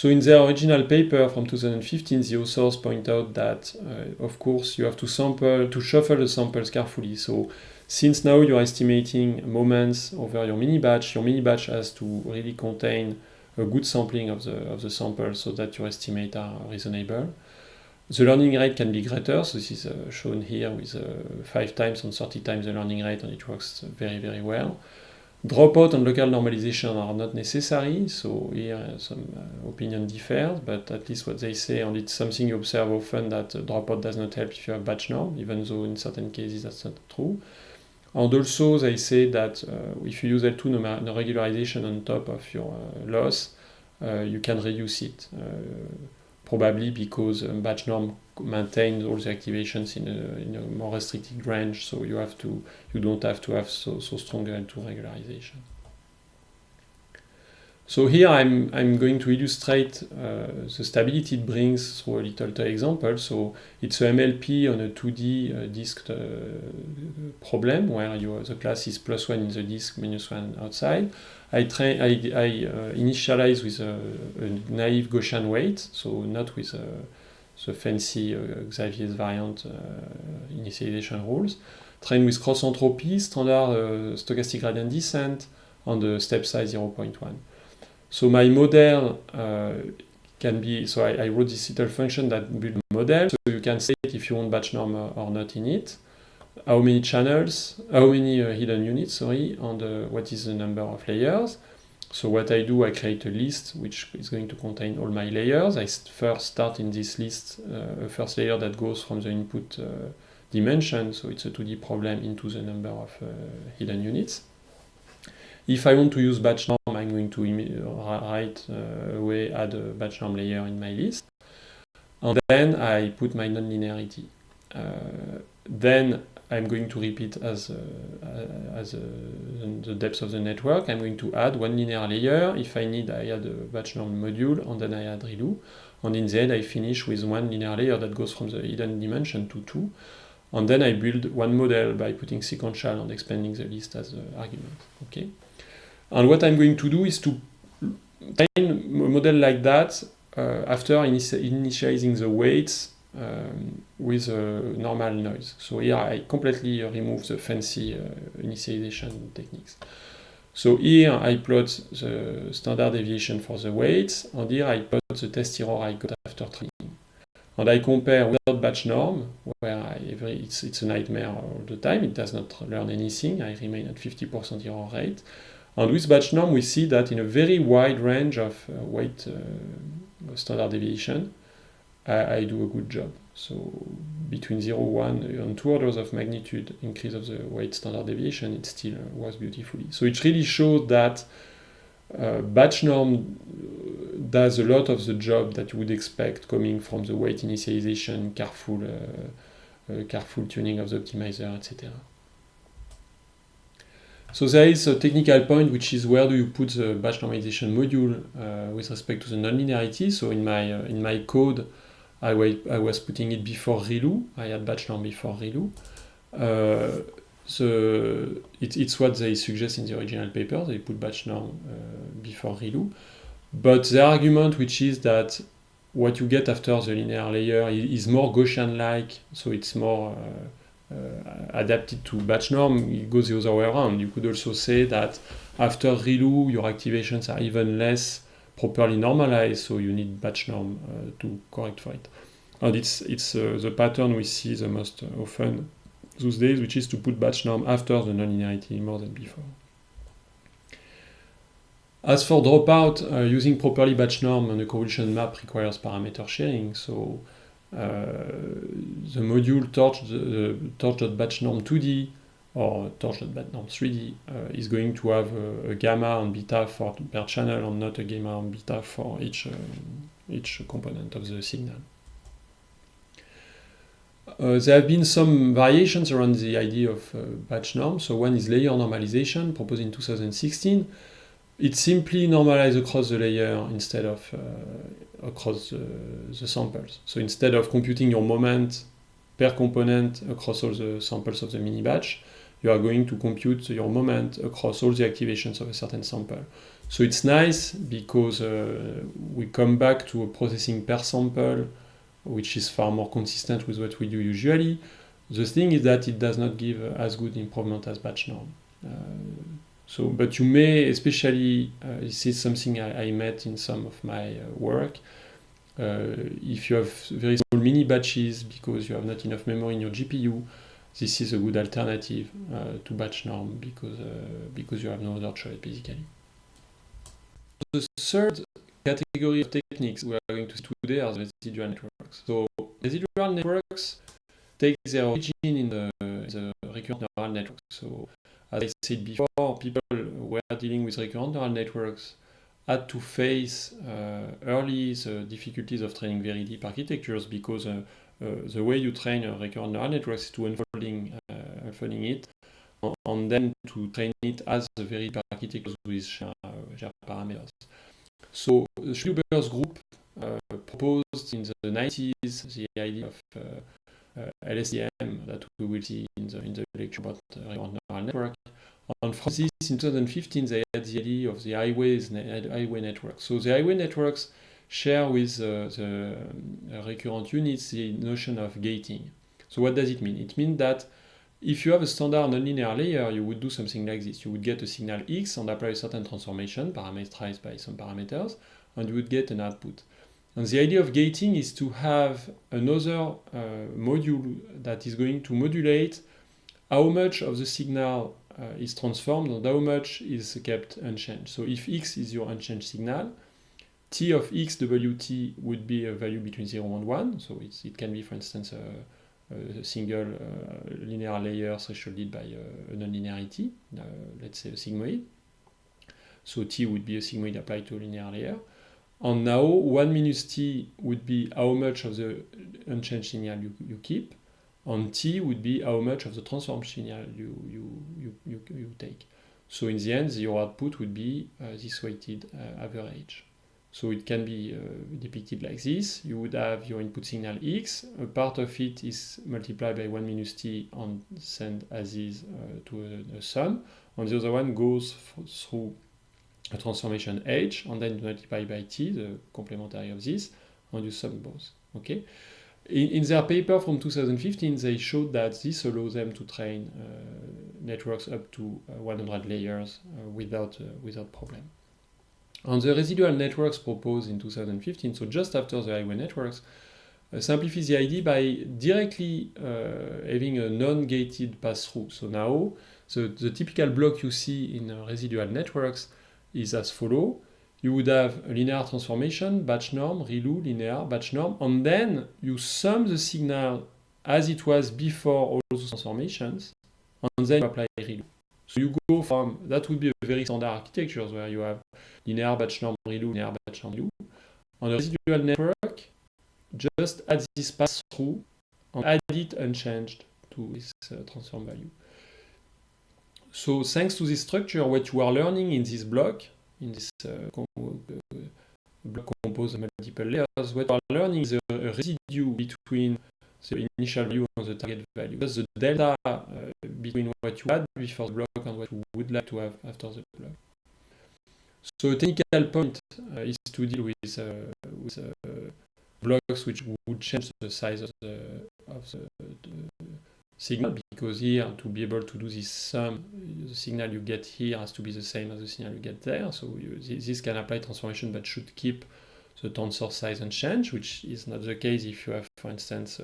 So in their original paper from 2015, the authors point out that, of course, you have to shuffle the samples carefully. So since now you're estimating moments over your mini batch has to really contain a good sampling of the samples so that your estimates are reasonable. The learning rate can be greater, so this is shown here with 5 times and 30 times the learning rate, and it works very, very well. Dropout and local normalization are not necessary, so here some opinion differs, but at least what they say, and it's something you observe often, that dropout does not help if you have batch norm, even though in certain cases that's not true. And also they say that if you use L2 no regularization on top of your loss, you can reduce it, probably because batch norm maintains all the activations in a more restricted range, so you don't have to have so strong L2 regularization. So here I'm going to illustrate the stability it brings through a little toy example. So it's a MLP on a 2D disk problem where the class is +1 in the disk, -1 outside. I initialize with a naive Gaussian weight, so not with the fancy Xavier's variant initialization rules. Train with cross entropy, standard stochastic gradient descent, and the step size 0.1. So my model can be, so I wrote this little function that builds a model, so you can say if you want batch norm or not in it, how many channels, how many hidden units, and what is the number of layers. So what I do, I create a list which is going to contain all my layers. I first start in this list a first layer that goes from the input dimension, so it's a 2D problem, into the number of hidden units. If I want to use batch norm, I'm going to right away add a batch norm layer in my list. And then I put my nonlinearity. Then I'm going to repeat as the depth of the network. I'm going to add one linear layer. If I need, I add a batch norm module, and then I add ReLU. And in the end, I finish with one linear layer that goes from the hidden dimension to 2. And then I build one model by putting sequential and expanding the list as an argument. Okay. And what I'm going to do is to train a model like that after initializing the weights with normal noise. So here I completely remove the fancy initialization techniques. So here I plot the standard deviation for the weights, and here I plot the test error I got after training. And I compare without batch norm, where it's a nightmare all the time, it does not learn anything, I remain at 50% error rate. And with batch norm, we see that in a very wide range of weight standard deviation, I do a good job. So between 0, 1, and 2 orders of magnitude increase of the weight standard deviation, it still works beautifully. So it really shows that batch norm does a lot of the job that you would expect coming from the weight initialization, careful tuning of the optimizer, etc. So there is a technical point, which is where do you put the batch normalization module with respect to the nonlinearity. So in my code, I was putting it before ReLU. I had batch norm before ReLU. It's what they suggest in the original paper. They put batch norm before ReLU. But the argument, which is that what you get after the linear layer is more Gaussian-like, so it's more adapted to batch norm, it goes the other way around. You could also say that after ReLU, your activations are even less properly normalized, so you need batch norm to correct for it. And it's the pattern we see the most often those days, which is to put batch norm after the nonlinearity more than before. As for dropout, using properly batch norm on a convolution map requires parameter sharing, so the module torch.batchnorm 2D or torch.batchnorm 3D is going to have a gamma and beta per channel, and not a gamma and beta for each component of the signal. There have been some variations around the idea of batch norm. So one is layer normalization, proposed in 2016. It simply normalizes across the layer instead of across the samples. So instead of computing your moment per component across all the samples of the mini batch, you are going to compute your moment across all the activations of a certain sample. So it's nice because we come back to a processing per sample, which is far more consistent with what we do usually. The thing is that it does not give as good improvement as batch norm. But you may, especially, this is something I met in some of my work, if you have very small mini batches because you have not enough memory in your GPU, this is a good alternative to batch norm because you have no other choice, basically. The third category of techniques we are going to see today are the residual networks. So residual networks take their origin in the recurrent neural networks. So as I said before, people were dealing with recurrent neural networks had to face early the difficulties of training very deep architectures because the way you train a recurrent neural network is to unfolding it and then to train it as a very deep architecture with shared parameters. So the Schluber's group proposed in the 90s the idea of LSTM that we will see in the lecture about recurrent neural network. And from this, in 2015, they had the idea of the highway network. So the highway networks share with the recurrent units the notion of gating. So what does it mean? It means that if you have a standard nonlinear layer, you would do something like this. You would get a signal X and apply a certain transformation parameterized by some parameters, and you would get an output. And the idea of gating is to have another module that is going to modulate how much of the signal is transformed and how much is kept unchanged. So if X is your unchanged signal, T of X WT would be a value between 0 and 1. So it can be, for instance, a single linear layer thresholded by a nonlinearity, let's say a sigmoid. So T would be a sigmoid applied to a linear layer. And now 1 minus T would be how much of the unchanged signal you keep, and T would be how much of the transformed signal you take. So in the end, your output would be this weighted average. So it can be depicted like this. You would have your input signal X, a part of it is multiplied by 1 minus T and sent as is to a sum, and the other one goes through a transformation H, and then multiplied by T, the complementary of this, and you sum both. Okay. In their paper from 2015, they showed that this allows them to train networks up to 100 layers without problem. And the residual networks proposed in 2015, so just after the highway networks, simplify the idea by directly having a non-gated pass-through. So now, the typical block you see in residual networks is as follows. You would have a linear transformation, batch norm, ReLU, linear, batch norm, and then you sum the signal as it was before all those transformations, and then you apply ReLU. So you go from, that would be a very standard architecture where you have linear batch norm, ReLU, linear batch norm, ReLU. On a residual network, just add this pass-through and add it unchanged to this transform value. So thanks to this structure, what you are learning in this block, in this block composed of multiple layers, what you are learning is a residue between the initial value and the target value. That's the delta between what you had before the block and what you would like to have after the block. So a technical point is to deal with blocks which would change the size of the signal, because here, to be able to do this sum, the signal you get here has to be the same as the signal you get there. So this can apply transformation but should keep the tensor size unchanged, which is not the case if you have, for instance,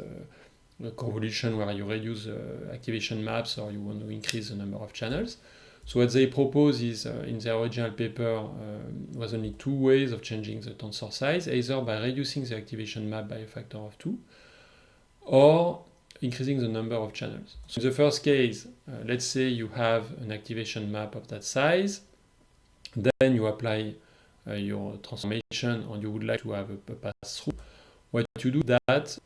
a convolution where you reduce activation maps or you want to increase the number of channels. So what they propose is, in their original paper, was only two ways of changing the tensor size, either by reducing the activation map by a factor of 2, or increasing the number of channels. So in the first case, let's say you have an activation map of that size, then you apply your transformation and you would like to have a pass-through. What you do that,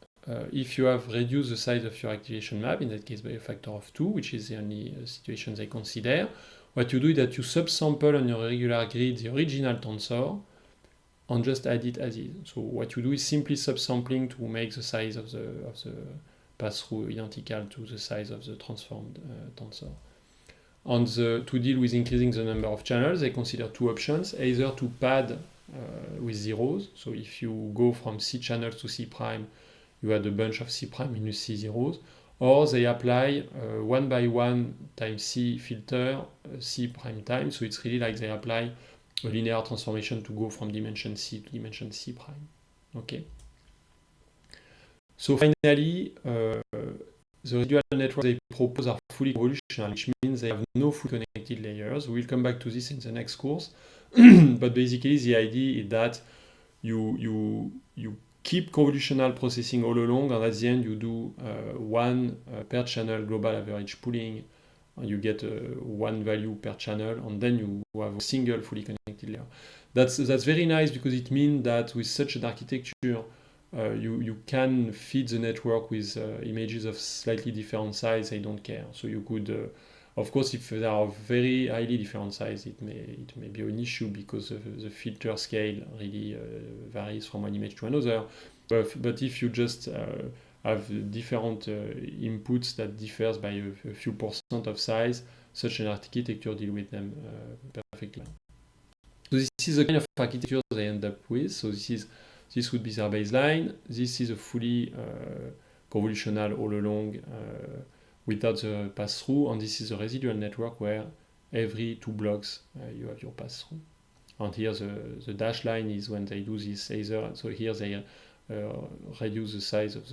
if you have reduced the size of your activation map, in that case by a factor of 2, which is the only situation they consider, what you do is that you subsample on your regular grid the original tensor and just add it as is. So what you do is simply subsampling to make the size of the pass-through identical to the size of the transformed tensor. To deal with increasing the number of channels, they consider two options, either to pad with zeros. So if you go from C channels to C prime, you add a bunch of C prime minus C zeros, or they apply 1 by 1 times C filter C prime time. So it's really like they apply a linear transformation to go from dimension C to dimension C prime. Okay. So finally, the residual networks they propose are fully convolutional, which means they have no fully connected layers. We'll come back to this in the next course. But basically, the idea is that you keep convolutional processing all along, and at the end you do one per channel global average pooling, and you get one value per channel, and then you have a single fully connected layer. That's very nice because it means that with such an architecture, you can feed the network with images of slightly different size. They don't care. So you could, of course, if they are very highly different size, it may be an issue because the filter scale really varies from one image to another. But if you just have different inputs that differs by a few percent of size, such an architecture deals with them perfectly. So this is the kind of architecture they end up with. So this would be their baseline. This is a fully convolutional all along without the pass-through, and this is a residual network where every 2 blocks you have your pass-through. And here the dashed line is when they do this either. So here they reduce the size of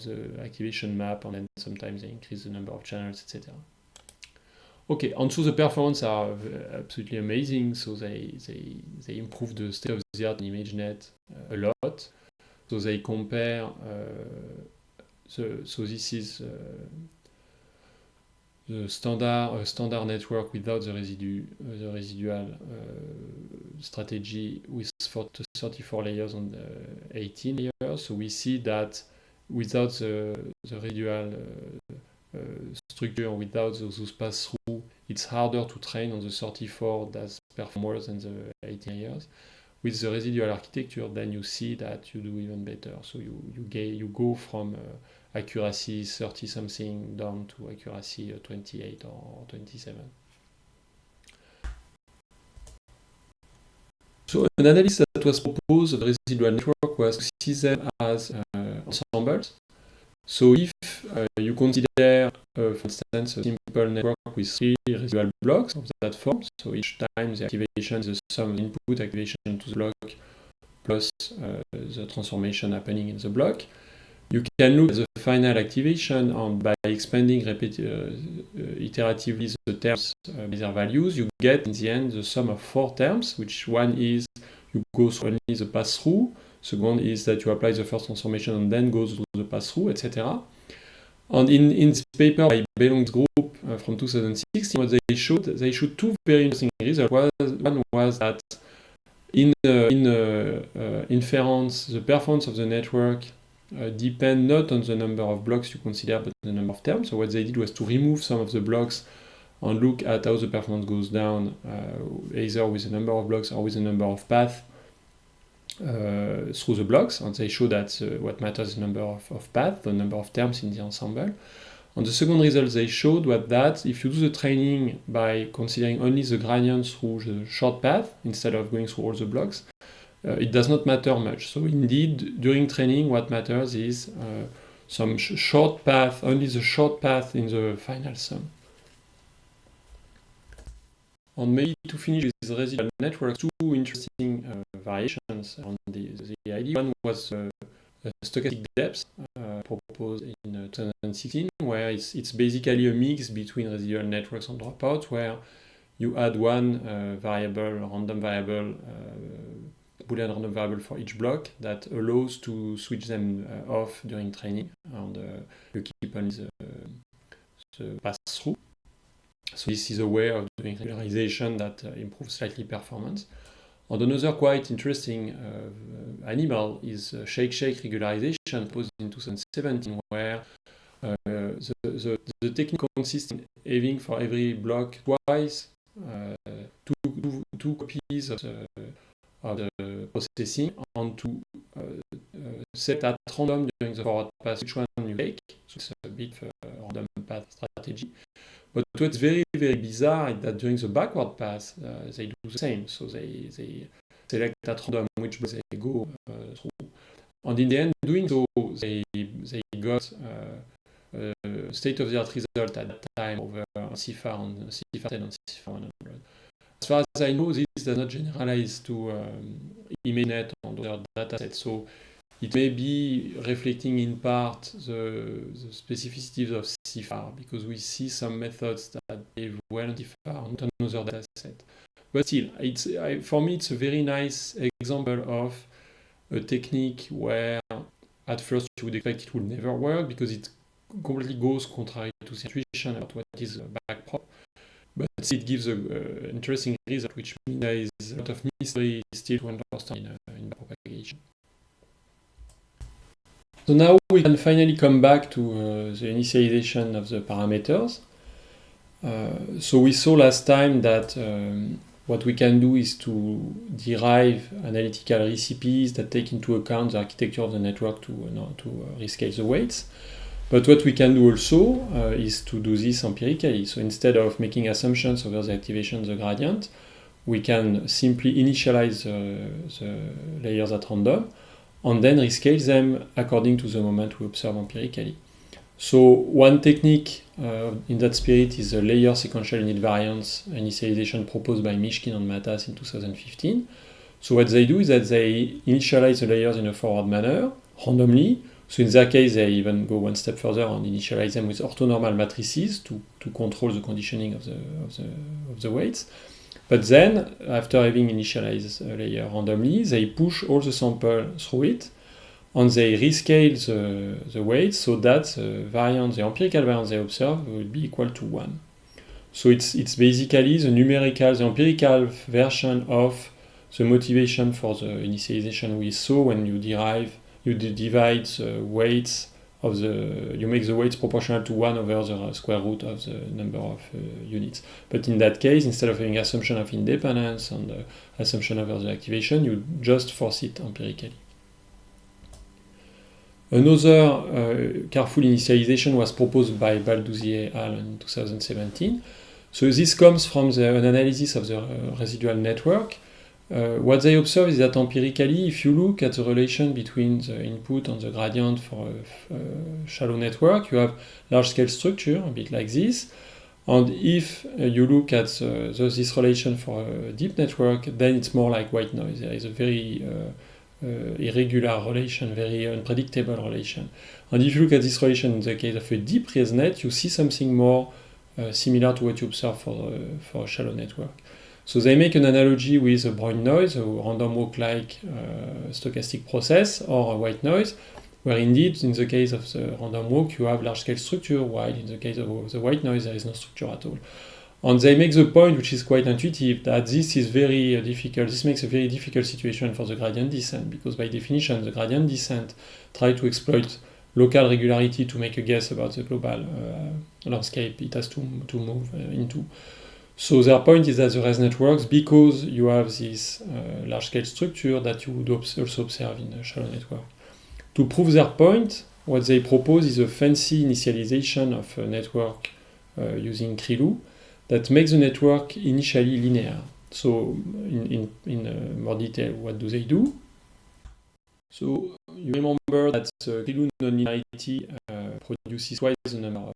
the activation map, and then sometimes they increase the number of channels, etc. Okay, and so the performance are absolutely amazing. So they improve the state of the art in ImageNet a lot. So they compare. So this is the standard network without the residual strategy with 34 layers and 18 layers. So we see that without the residual structure, without those pass-through, it's harder to train on the 34 that perform worse than the 18 layers. With the residual architecture, then you see that you do even better. So you go from accuracy 30 something down to accuracy 28 or 27. So an analysis that was proposed of the residual network was to see them as ensembles. So if you consider, for instance, a simple network with 3 residual blocks of that form, so each time the activation is the sum of input activation to the block plus the transformation happening in the block, you can look at the final activation, and by expanding iteratively the terms with their values, you get in the end the sum of 4 terms, which one is you go through only the pass-through, second is that you apply the first transformation and then go through the pass-through, etc. And in this paper by Belong's group from 2016, what they showed 2 very interesting results. One was that in inference, the performance of the network depend not on the number of blocks you consider, but the number of terms. So what they did was to remove some of the blocks and look at how the performance goes down, either with the number of blocks or with the number of paths through the blocks. And they show that what matters is the number of paths, the number of terms in the ensemble. And the second result they showed was that if you do the training by considering only the gradient through the short path instead of going through all the blocks, it does not matter much. So indeed, during training, what matters is some short path, only the short path in the final sum. And maybe to finish with the residual network, 2 interesting variations on the idea. One was stochastic depth proposed in 2016, where it's basically a mix between residual networks and dropouts, where you add one random variable, Boolean random variable for each block that allows to switch them off during training, and you keep only the pass-through. So this is a way of doing regularization that improves slightly performance. And another quite interesting animal is shake-shake regularization proposed in 2017, where the technique consists in having for every block twice two copies of the processing, and to set at random during the forward pass which one you take. So it's a bit of a random path strategy. But what's very, very bizarre is that during the backward pass, they do the same. So they select at random which block they go through. And in the end, doing so, they got state-of-the-art result at that time over CIFAR and CIFAR 10 and CIFAR 100. As far as I know, this does not generalize to ImageNet and other datasets. So it may be reflecting in part the specificities of CIFAR, because we see some methods that behave well on CIFAR, not on other dataset. But still, for me, it's a very nice example of a technique where at first you would expect it would never work because it completely goes contrary to the intuition about what is a backprop. But it gives an interesting result, which means there is a lot of mystery still to understand in backpropagation. So now we can finally come back to the initialization of the parameters. So we saw last time that what we can do is to derive analytical recipes that take into account the architecture of the network to rescale the weights. But what we can do also is to do this empirically. So instead of making assumptions over the activation of the gradient, we can simply initialize the layers at random and then rescale them according to the moment we observe empirically. So one technique in that spirit is the layer sequential invariance initialization proposed by Mishkin and Matas in 2015. So what they do is that they initialize the layers in a forward manner, randomly. So in their case, they even go one step further and initialize them with orthonormal matrices to control the conditioning of the weights. But then, after having initialized a layer randomly, they push all the sample through it, and they rescale the weights so that the empirical variance they observe will be equal to 1. So it's basically the empirical version of the motivation for the initialization we saw when you divide the weights you make the weights proportional to 1 over the square root of the number of units. But in that case, instead of having assumption of independence and assumption over the activation, you just force it empirically. Another careful initialization was proposed by Balduzzi et al. In 2017. So this comes from an analysis of the residual network. What they observe is that empirically, if you look at the relation between the input and the gradient for a shallow network, you have large-scale structure, a bit like this. And if you look at this relation for a deep network, then it's more like white noise. There is a very irregular relation, very unpredictable relation. And if you look at this relation in the case of a deep ResNet, you see something more similar to what you observe for a shallow network. So they make an analogy with a Brownian noise, a random walk-like stochastic process, or a white noise, where indeed, in the case of the random walk, you have large-scale structure, while in the case of the white noise, there is no structure at all. And they make the point, which is quite intuitive, that this is very difficult. This makes a very difficult situation for the gradient descent, because by definition, the gradient descent tries to exploit local regularity to make a guess about the global landscape it has to move into. So their point is that the ResNet works because you have this large-scale structure that you would also observe in a shallow network. To prove their point, what they propose is a fancy initialization of a network using CRILU that makes the network initially linear. So in more detail, what do they do? So you remember that CRILU nonlinearity produces twice the number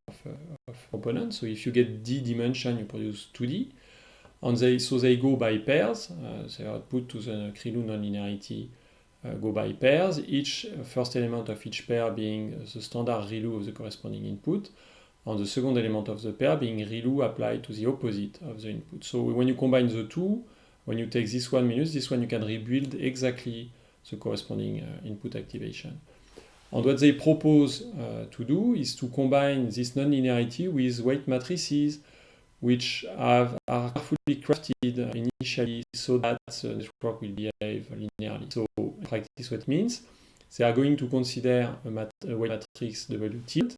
of components. So if you get d dimension, you produce 2d. And they go by pairs. The output to the CRILU nonlinearity go by pairs. Each first element of each pair being the standard ReLU of the corresponding input, and the second element of the pair being ReLU applied to the opposite of the input. So when you combine the two, when you take this one minus this one, you can rebuild exactly the corresponding input activation. And what they propose to do is to combine this nonlinearity with weight matrices, which are carefully crafted initially so that the network will behave linearly. So in practice, what it means, they are going to consider a weight matrix W tilde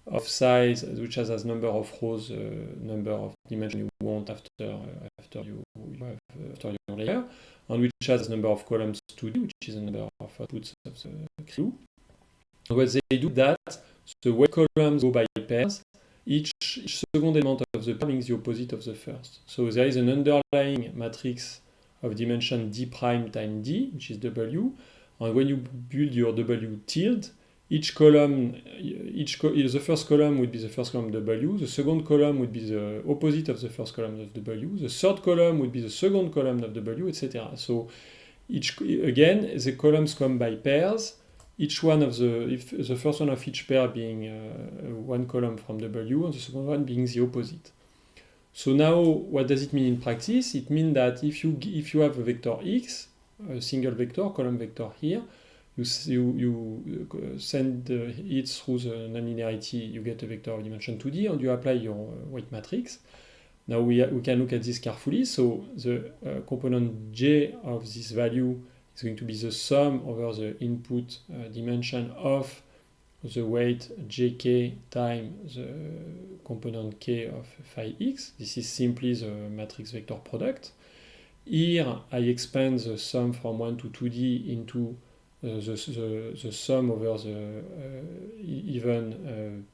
of size which has as number of rows, number of dimensions you want after your layer, and which has number of columns 2D, which is the number of outputs of the CRILU. What they do that the weight columns go by pairs each second element of the pair being the opposite of the first. So there is an underlying matrix of dimension d prime times d, which is W, and when you build your W tilde, each column, the first column would be the first column W, the second column would be the opposite of the first column of W, the third column would be the second column of W, etc. So again, the columns come by pairs, each one of if the first one of each pair being one column from W and the second one being the opposite. So now, what does it mean in practice? It means that if you have a vector x, a single vector, column vector here, you send it through the nonlinearity, you get a vector of dimension 2D, and you apply your weight matrix. Now we can look at this carefully. So the component j of this value is going to be the sum over the input dimension of the weight jk times the component k of phi x. This is simply the matrix vector product. Here I expand the sum from 1 to 2D into the sum over the even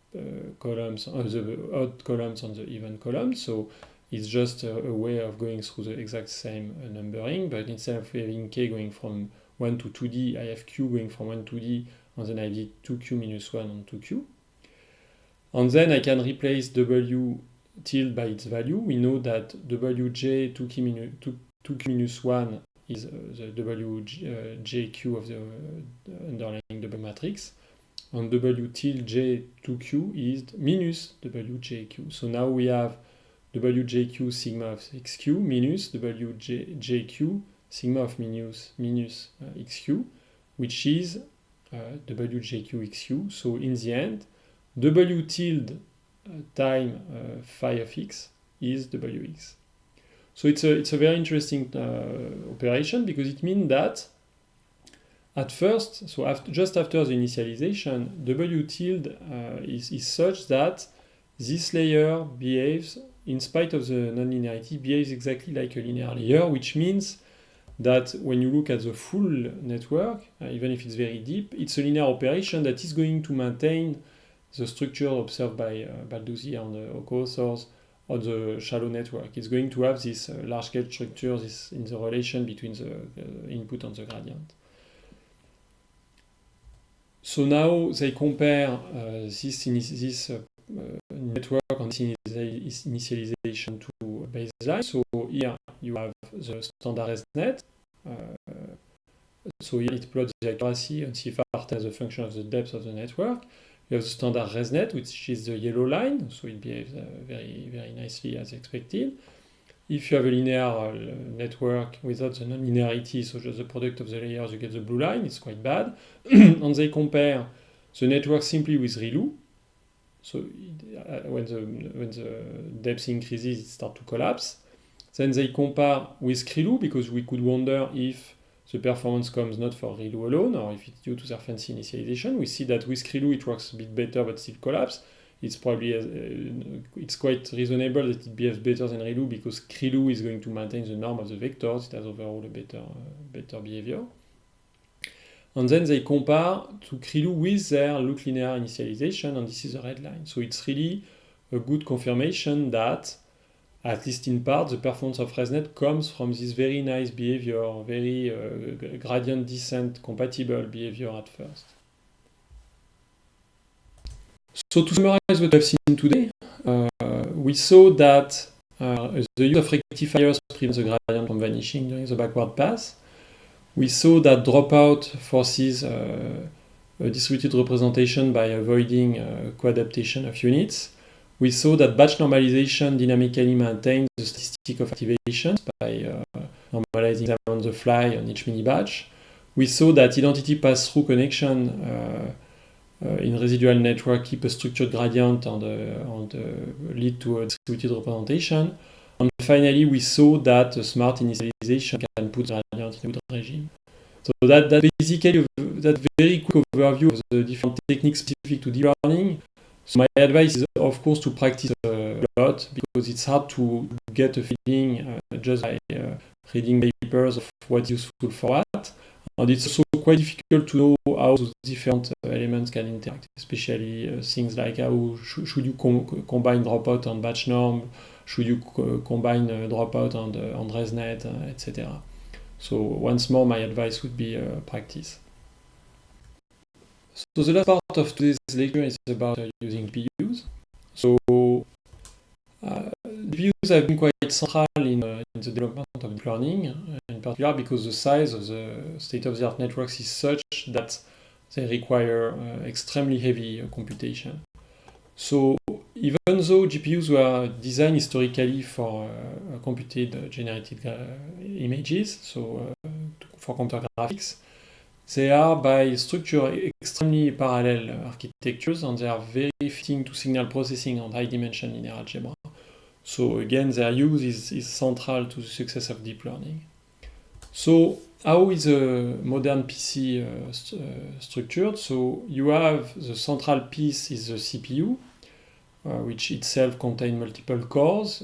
columns, the odd columns on the even columns. So it's just a way of going through the exact same numbering, but instead of having k going from 1 to 2D, I have q going from 1 to d, and then I did 2q minus 1 on 2q. And then I can replace w tilde by its value. We know that wj 2q minus 1 is the wjq of the underlying W matrix, and w tilde j 2q is minus wjq. So now we have wjq sigma of xq minus wjq sigma of minus xq, which is wjq xq. So in the end, w tilde time phi of x is wx. So it's a very interesting operation, because it means that at first, so just after the initialization, w tilde is such that this layer behaves, in spite of the nonlinearity, behaves exactly like a linear layer, which means that when you look at the full network, even if it's very deep, it's a linear operation that is going to maintain the structure observed by Balduzzi and the co-authors of the shallow network. It's going to have this large-scale structure in the relation between the input and the gradient. So now they compare this network and initialization to baseline. So here you have the standard ResNet. So here it plots the accuracy and CFR as a function of the depth of the network. You have the standard ResNet, which is the yellow line, so it behaves very, very nicely as expected. If you have a linear network without the nonlinearity, so just the product of the layers, you get the blue line, it's quite bad. And they compare the network simply with ReLU. So when the depth increases, it starts to collapse. Then they compare with CReLU, because we could wonder if the performance comes not for ReLU alone, or if it's due to their fancy initialization. We see that with CReLU it works a bit better, but still collapse. It's probably it's quite reasonable that it behaves better than ReLU, because CReLU is going to maintain the norm of the vectors. It has overall a better behavior. And then they compare to CReLU with their loop linear initialization, and this is the red line. So it's really a good confirmation that, at least in part, the performance of ResNet comes from this very nice behavior, very gradient descent compatible behavior at first. So to summarize what we have seen today, we saw that the use of rectifiers prevents the gradient from vanishing during the backward pass. We saw that dropout forces a distributed representation by avoiding co-adaptation of units. We saw that batch normalization dynamically maintains the statistic of activations by normalizing them on the fly on each mini-batch. We saw that identity pass-through connection in residual network keep a structured gradient and lead to a distributed representation. And finally, we saw that a smart initialization can put the gradient in a good regime. So that basically that very quick overview of the different techniques specific to deep learning. So my advice is, of course, to practice a lot, because it's hard to get a feeling just by reading papers of what's useful for what. And it's also quite difficult to know how those different elements can interact, especially things like how should you combine dropout and batch norm, should you combine dropout and ResNet, etc. So once more, my advice would be practice. So the last part of today's lecture is about using GPUs. So GPUs have been quite central in the development of deep learning, in particular because the size of the state-of-the-art networks is such that they require extremely heavy computation. So even though GPUs were designed historically for computed generated images, so for computer graphics, they are by structure extremely parallel architectures, and they are very fitting to signal processing and high dimension linear algebra. So again, their use is central to the success of deep learning. So how is a modern PC structured? So you have the central piece is the CPU, which itself contains multiple cores.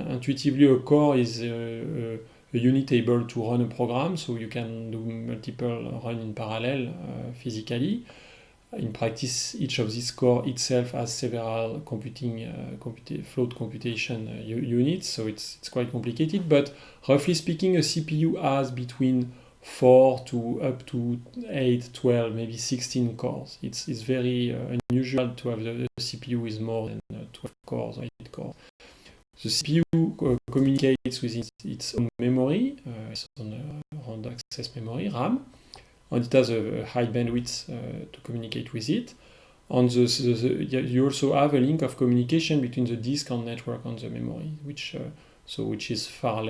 Intuitively, a core is a unit able to run a program, so you can do multiple run in parallel physically. In practice, each of these core itself has several float computation units, so it's quite complicated. But roughly speaking, a CPU has between 4 to up to 8, 12, maybe 16 cores. It's very unusual to have the CPU with more than 12 cores or 8 cores. The CPU communicates with its own memory, its own random access memory, RAM, and it has a high bandwidth to communicate with it. And you also have a link of communication between the disk and network and the memory, which is far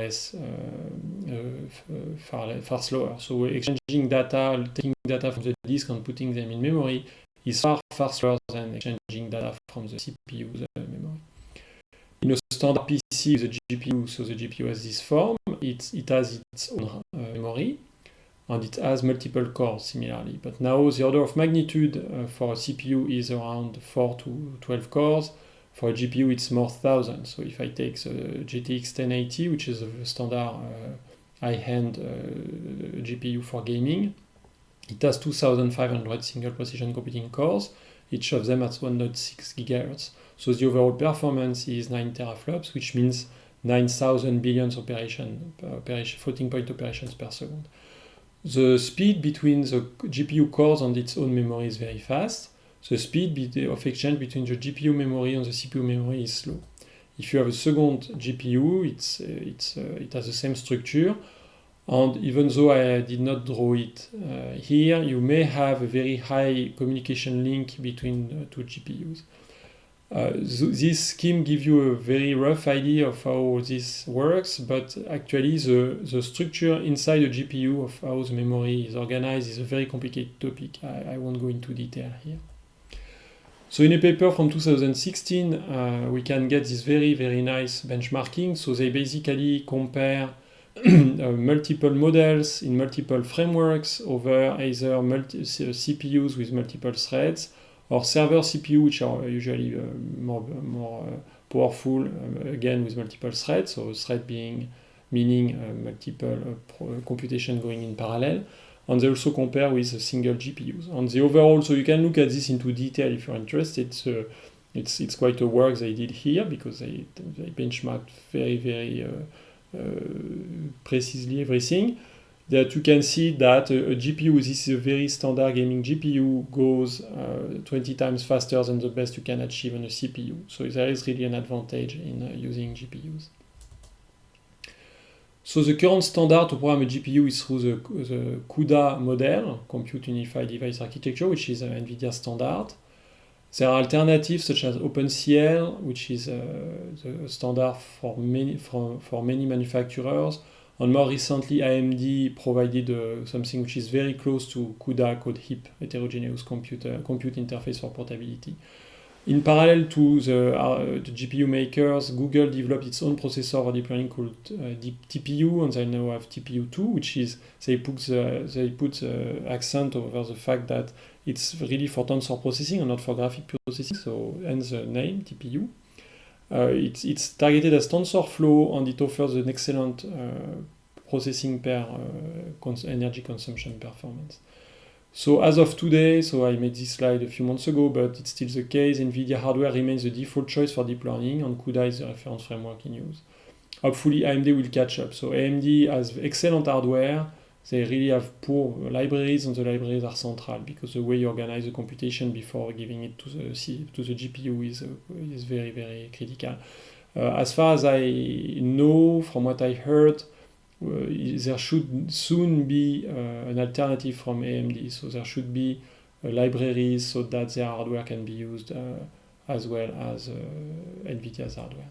slower. So exchanging data, taking data from the disk and putting them in memory is far slower than exchanging data from the CPU's memory. In a standard PC with a GPU, so the GPU has this form, it has its own memory, and it has multiple cores similarly. But now the order of magnitude for a CPU is around 4 to 12 cores. For a GPU, it's more thousand. So if I take the GTX 1080, which is a standard high-end GPU for gaming, it has 2,500 single precision computing cores, each of them at 1.6 GHz. So the overall performance is 9 teraflops, which means 9,000 billion floating point operations per second. The speed between the GPU cores and its own memory is very fast. The speed of exchange between the GPU memory and the CPU memory is slow. If you have a second GPU, it has the same structure, and even though I did not draw it here, you may have a very high communication link between two GPUs. This scheme gives you a very rough idea of how this works, but actually the structure inside the GPU of how the memory is organized is a very complicated topic. I won't go into detail here. So in a paper from 2016, we can get this very, very nice benchmarking. So they basically compare multiple models in multiple frameworks over either CPUs with multiple threads or server CPU, which are usually more powerful, again with multiple threads, so thread meaning multiple computation going in parallel. And they also compare with single GPUs. And the overall, so you can look at this into detail if you're interested. It's quite a work they did here because they benchmarked very, very precisely everything. That you can see that a GPU, this is a very standard gaming GPU, goes 20 times faster than the best you can achieve on a CPU. So there is really an advantage in using GPUs. So the current standard to program a GPU is through the CUDA model, Compute Unified Device Architecture, which is an NVIDIA standard. There are alternatives such as OpenCL, which is the standard for many manufacturers. And more recently, AMD provided something which is very close to CUDA, called HIP, Heterogeneous Compute Interface for Portability. In parallel to the GPU makers, Google developed its own processor for deep learning called TPU, and they now have TPU2, which is they put accent over the fact that it's really for tensor processing and not for graphic processing, so hence the name TPU. It's targeted as TensorFlow, and it offers an excellent processing per energy consumption performance. So as of today, so I made this slide a few months ago, but it's still the case, NVIDIA hardware remains the default choice for deep learning, and CUDA is the reference framework in use. Hopefully AMD will catch up. So AMD has excellent hardware, they really have poor libraries, and the libraries are central because the way you organize the computation before giving it to the GPU is very, very critical. As far as I know, from what I heard, there should soon be an alternative from AMD. So there should be libraries so that their hardware can be used as well as NVIDIA's hardware.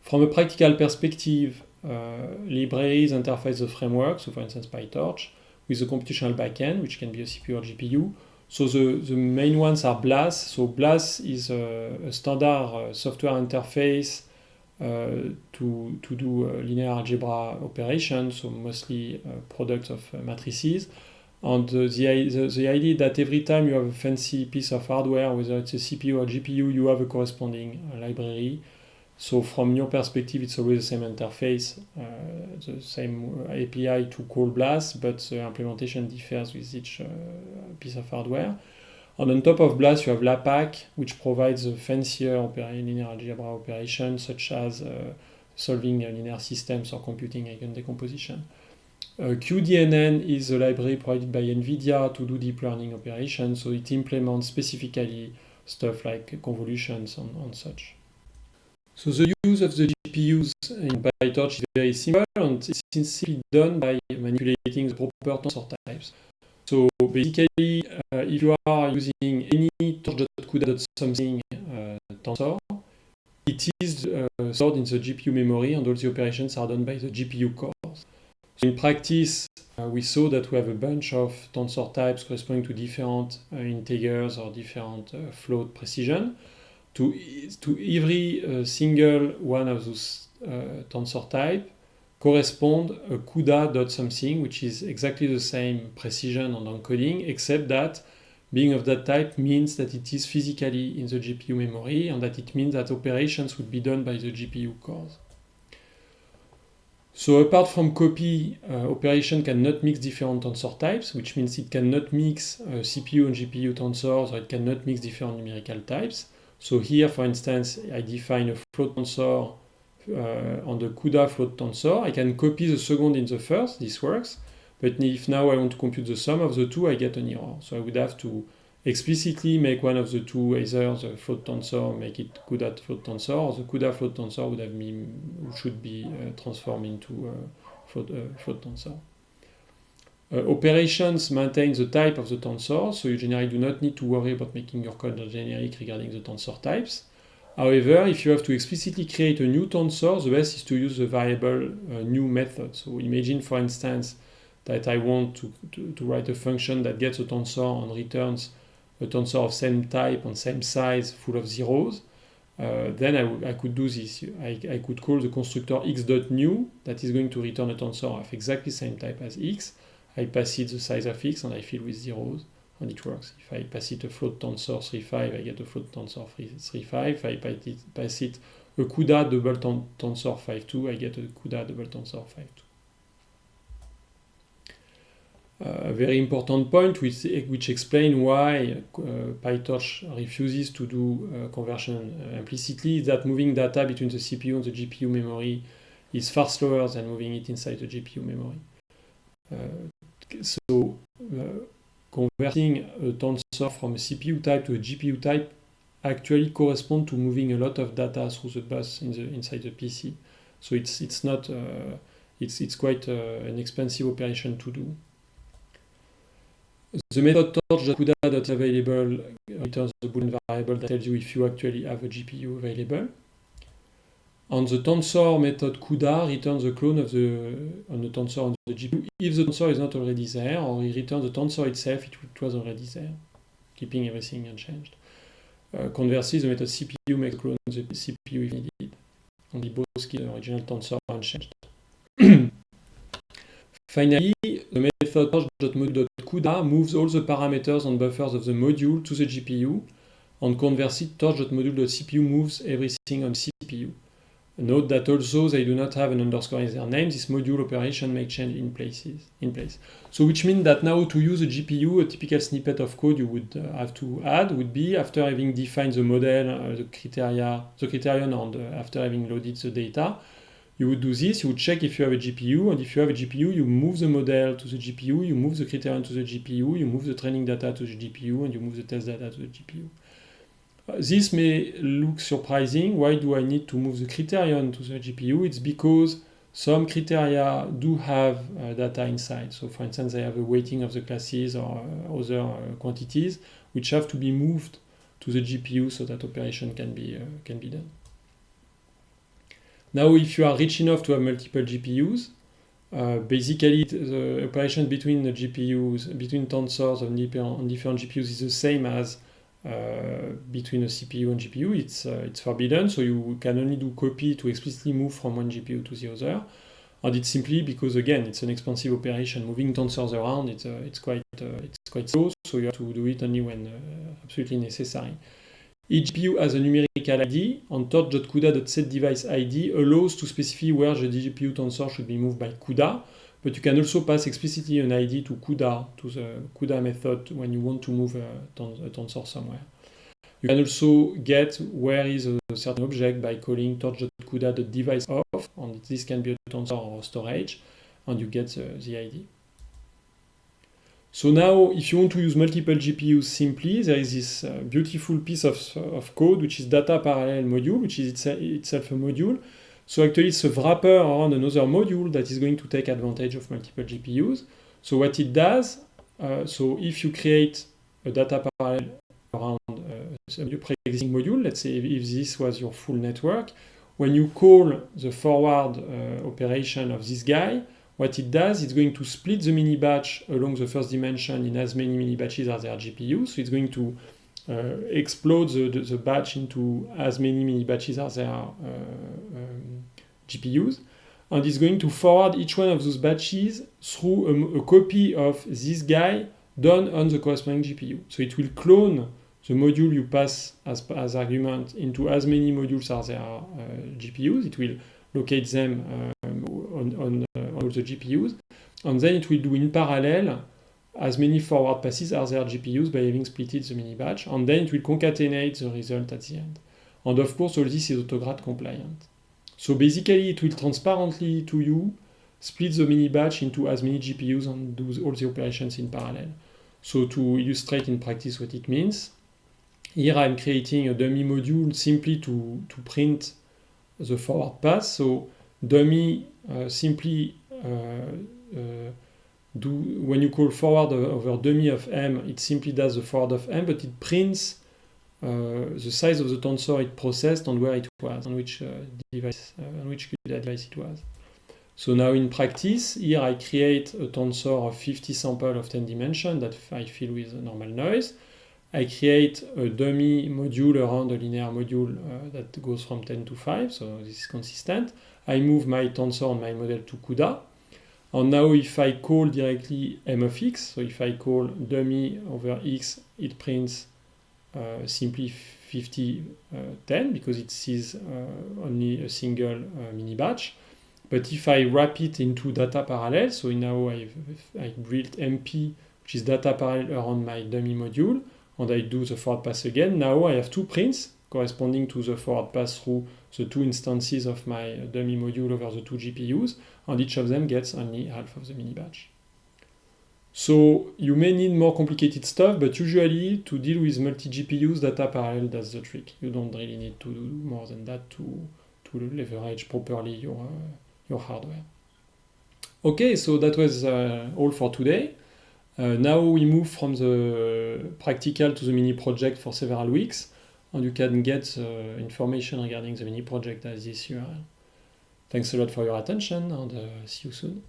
From a practical perspective, libraries interface the framework, so for instance PyTorch, with the computational backend, which can be a CPU or GPU. So the main ones are BLAS. So BLAS is a standard software interface to do linear algebra operations, so mostly products of matrices. And the idea that every time you have a fancy piece of hardware, whether it's a CPU or GPU, you have a corresponding library. So from your perspective, it's always the same interface, the same API to call BLAS, but the implementation differs with each piece of hardware. And on top of BLAS, you have LAPACK, which provides a fancier linear algebra operation, such as solving linear systems or computing eigendecomposition. QDNN is a library provided by NVIDIA to do deep learning operations, so it implements specifically stuff like convolutions and such. So the use of the GPUs in PyTorch is very simple, and it's simply done by manipulating the proper tensor types. So basically, if you are using any torch.cuda.something tensor, it is stored in the GPU memory, and all the operations are done by the GPU cores. So in practice, we saw that we have a bunch of tensor types corresponding to different integers or different float precision. To every single one of those tensor type correspond a CUDA.something, which is exactly the same precision and encoding, except that being of that type means that it is physically in the GPU memory, and that it means that operations would be done by the GPU cores. So apart from copy, operation cannot mix different tensor types, which means it cannot mix CPU and GPU tensors, or it cannot mix different numerical types. So here, for instance, I define a float tensor on the CUDA float tensor. I can copy the second in the first, this works. But if now I want to compute the sum of the two, I get an error. So I would have to explicitly make one of the two, either the float tensor, make it CUDA float tensor, or the CUDA float tensor should be transformed into float tensor. Operations maintain the type of the tensor, so you generally do not need to worry about making your code generic regarding the tensor types. However, if you have to explicitly create a new tensor, the best is to use the variable new method. So imagine, for instance, that I want to write a function that gets a tensor and returns a tensor of same type and same size full of zeros. Then I could do this. I could call the constructor x.new that is going to return a tensor of exactly the same type as x. I pass it the size of x and I fill with zeros, and it works. If I pass it a float tensor 3.5, I get a float tensor 3.5. If I pass it a CUDA double tensor 5.2, I get a CUDA double tensor 5.2. A very important point which explains why PyTorch refuses to do conversion implicitly is that moving data between the CPU and the GPU memory is far slower than moving it inside the GPU memory. So converting a tensor from a CPU type to a GPU type actually corresponds to moving a lot of data through the bus inside the PC. So it's not it's quite an expensive operation to do. The method torch.cuda.available returns the Boolean variable that tells you if you actually have a GPU available. And the tensor method CUDA returns the clone of the tensor on the GPU if the tensor is not already there, or it returns the tensor itself if it was already there, keeping everything unchanged. Conversely, the method CPU makes a clone of the CPU if needed, and they both keep the original tensor unchanged. Finally, the method torch.module.CUDA moves all the parameters and buffers of the module to the GPU, and conversely, torch.module.CPU moves everything on CPU. Note that also they do not have an underscore in their name. This module operation may change in place. So which means that now to use a GPU, a typical snippet of code you would have to add would be, after having defined the model, the criterion, and after having loaded the data, you would do this. You would check if you have a GPU, and if you have a GPU, you move the model to the GPU, you move the criterion to the GPU, you move the training data to the GPU, and you move the test data to the GPU. This may look surprising. Why do I need to move the criterion to the GPU? It's because some criteria do have data inside. So for instance, they have a weighting of the classes or other quantities which have to be moved to the GPU so that operation can be done. Now, if you are rich enough to have multiple GPUs, basically the operation between the GPUs, between tensors on different GPUs is the same as between a CPU and GPU. It's forbidden, so you can only do copy to explicitly move from one GPU to the other. And it's simply because, again, it's an expensive operation. Moving tensors around, it's quite slow, so you have to do it only when absolutely necessary. Each GPU has a numerical ID, and torch.cuda.setDeviceID allows to specify where the GPU tensor should be moved by CUDA, but you can also pass explicitly an ID to CUDA, to the CUDA method when you want to move a tensor somewhere. You can also get where is a certain object by calling torch.cuda.deviceOf, and this can be a tensor or storage, and you get the ID. So now, if you want to use multiple GPUs simply, there is this beautiful piece of code, which is data parallel module, which is itself a module. So actually, it's a wrapper around another module that is going to take advantage of multiple GPUs. So what it does, so if you create a data parallel around a pre-existing module, let's say if this was your full network, when you call the forward operation of this guy, what it does, it's going to split the mini batch along the first dimension in as many mini batches as there are GPUs. So it's going to explode the batch into as many mini batches as there are GPUs. And it's going to forward each one of those batches through a copy of this guy done on the corresponding GPU. So it will clone the module you pass as argument into as many modules as there are GPUs. It will locate them on all the GPUs, and then it will do in parallel as many forward passes as there are GPUs by having splitted the mini batch, and then it will concatenate the result at the end. And of course, all this is autograd compliant. So basically, it will transparently to you split the mini batch into as many GPUs and do all the operations in parallel. So to illustrate in practice what it means, here I'm creating a dummy module simply to print the forward pass. So dummy simply when you call forward over dummy of m, it simply does the forward of m, but it prints the size of the tensor it processed and where it was, on which device, on which CUDA device it was. So now in practice, here I create a tensor of 50 samples of 10 dimensions that I fill with normal noise. I create a dummy module around a linear module that goes from 10 to 5, so this is consistent. I move my tensor and my model to CUDA. And now if I call directly m of x, so if I call dummy over x, it prints simply 50, 10, because it sees only a single mini batch. But if I wrap it into data parallel, so now I built MP, which is data parallel around my dummy module, and I do the forward pass again. Now I have two prints corresponding to the forward pass through the two instances of my dummy module over the two GPUs, and each of them gets only half of the mini batch. So you may need more complicated stuff, but usually to deal with multi-GPUs, data parallel does the trick. You don't really need to do more than that to leverage properly your hardware. Okay, so that was all for today. Now we move from the practical to the mini project for several weeks, and you can get information regarding the mini project at this URL. Thanks a lot for your attention, and see you soon.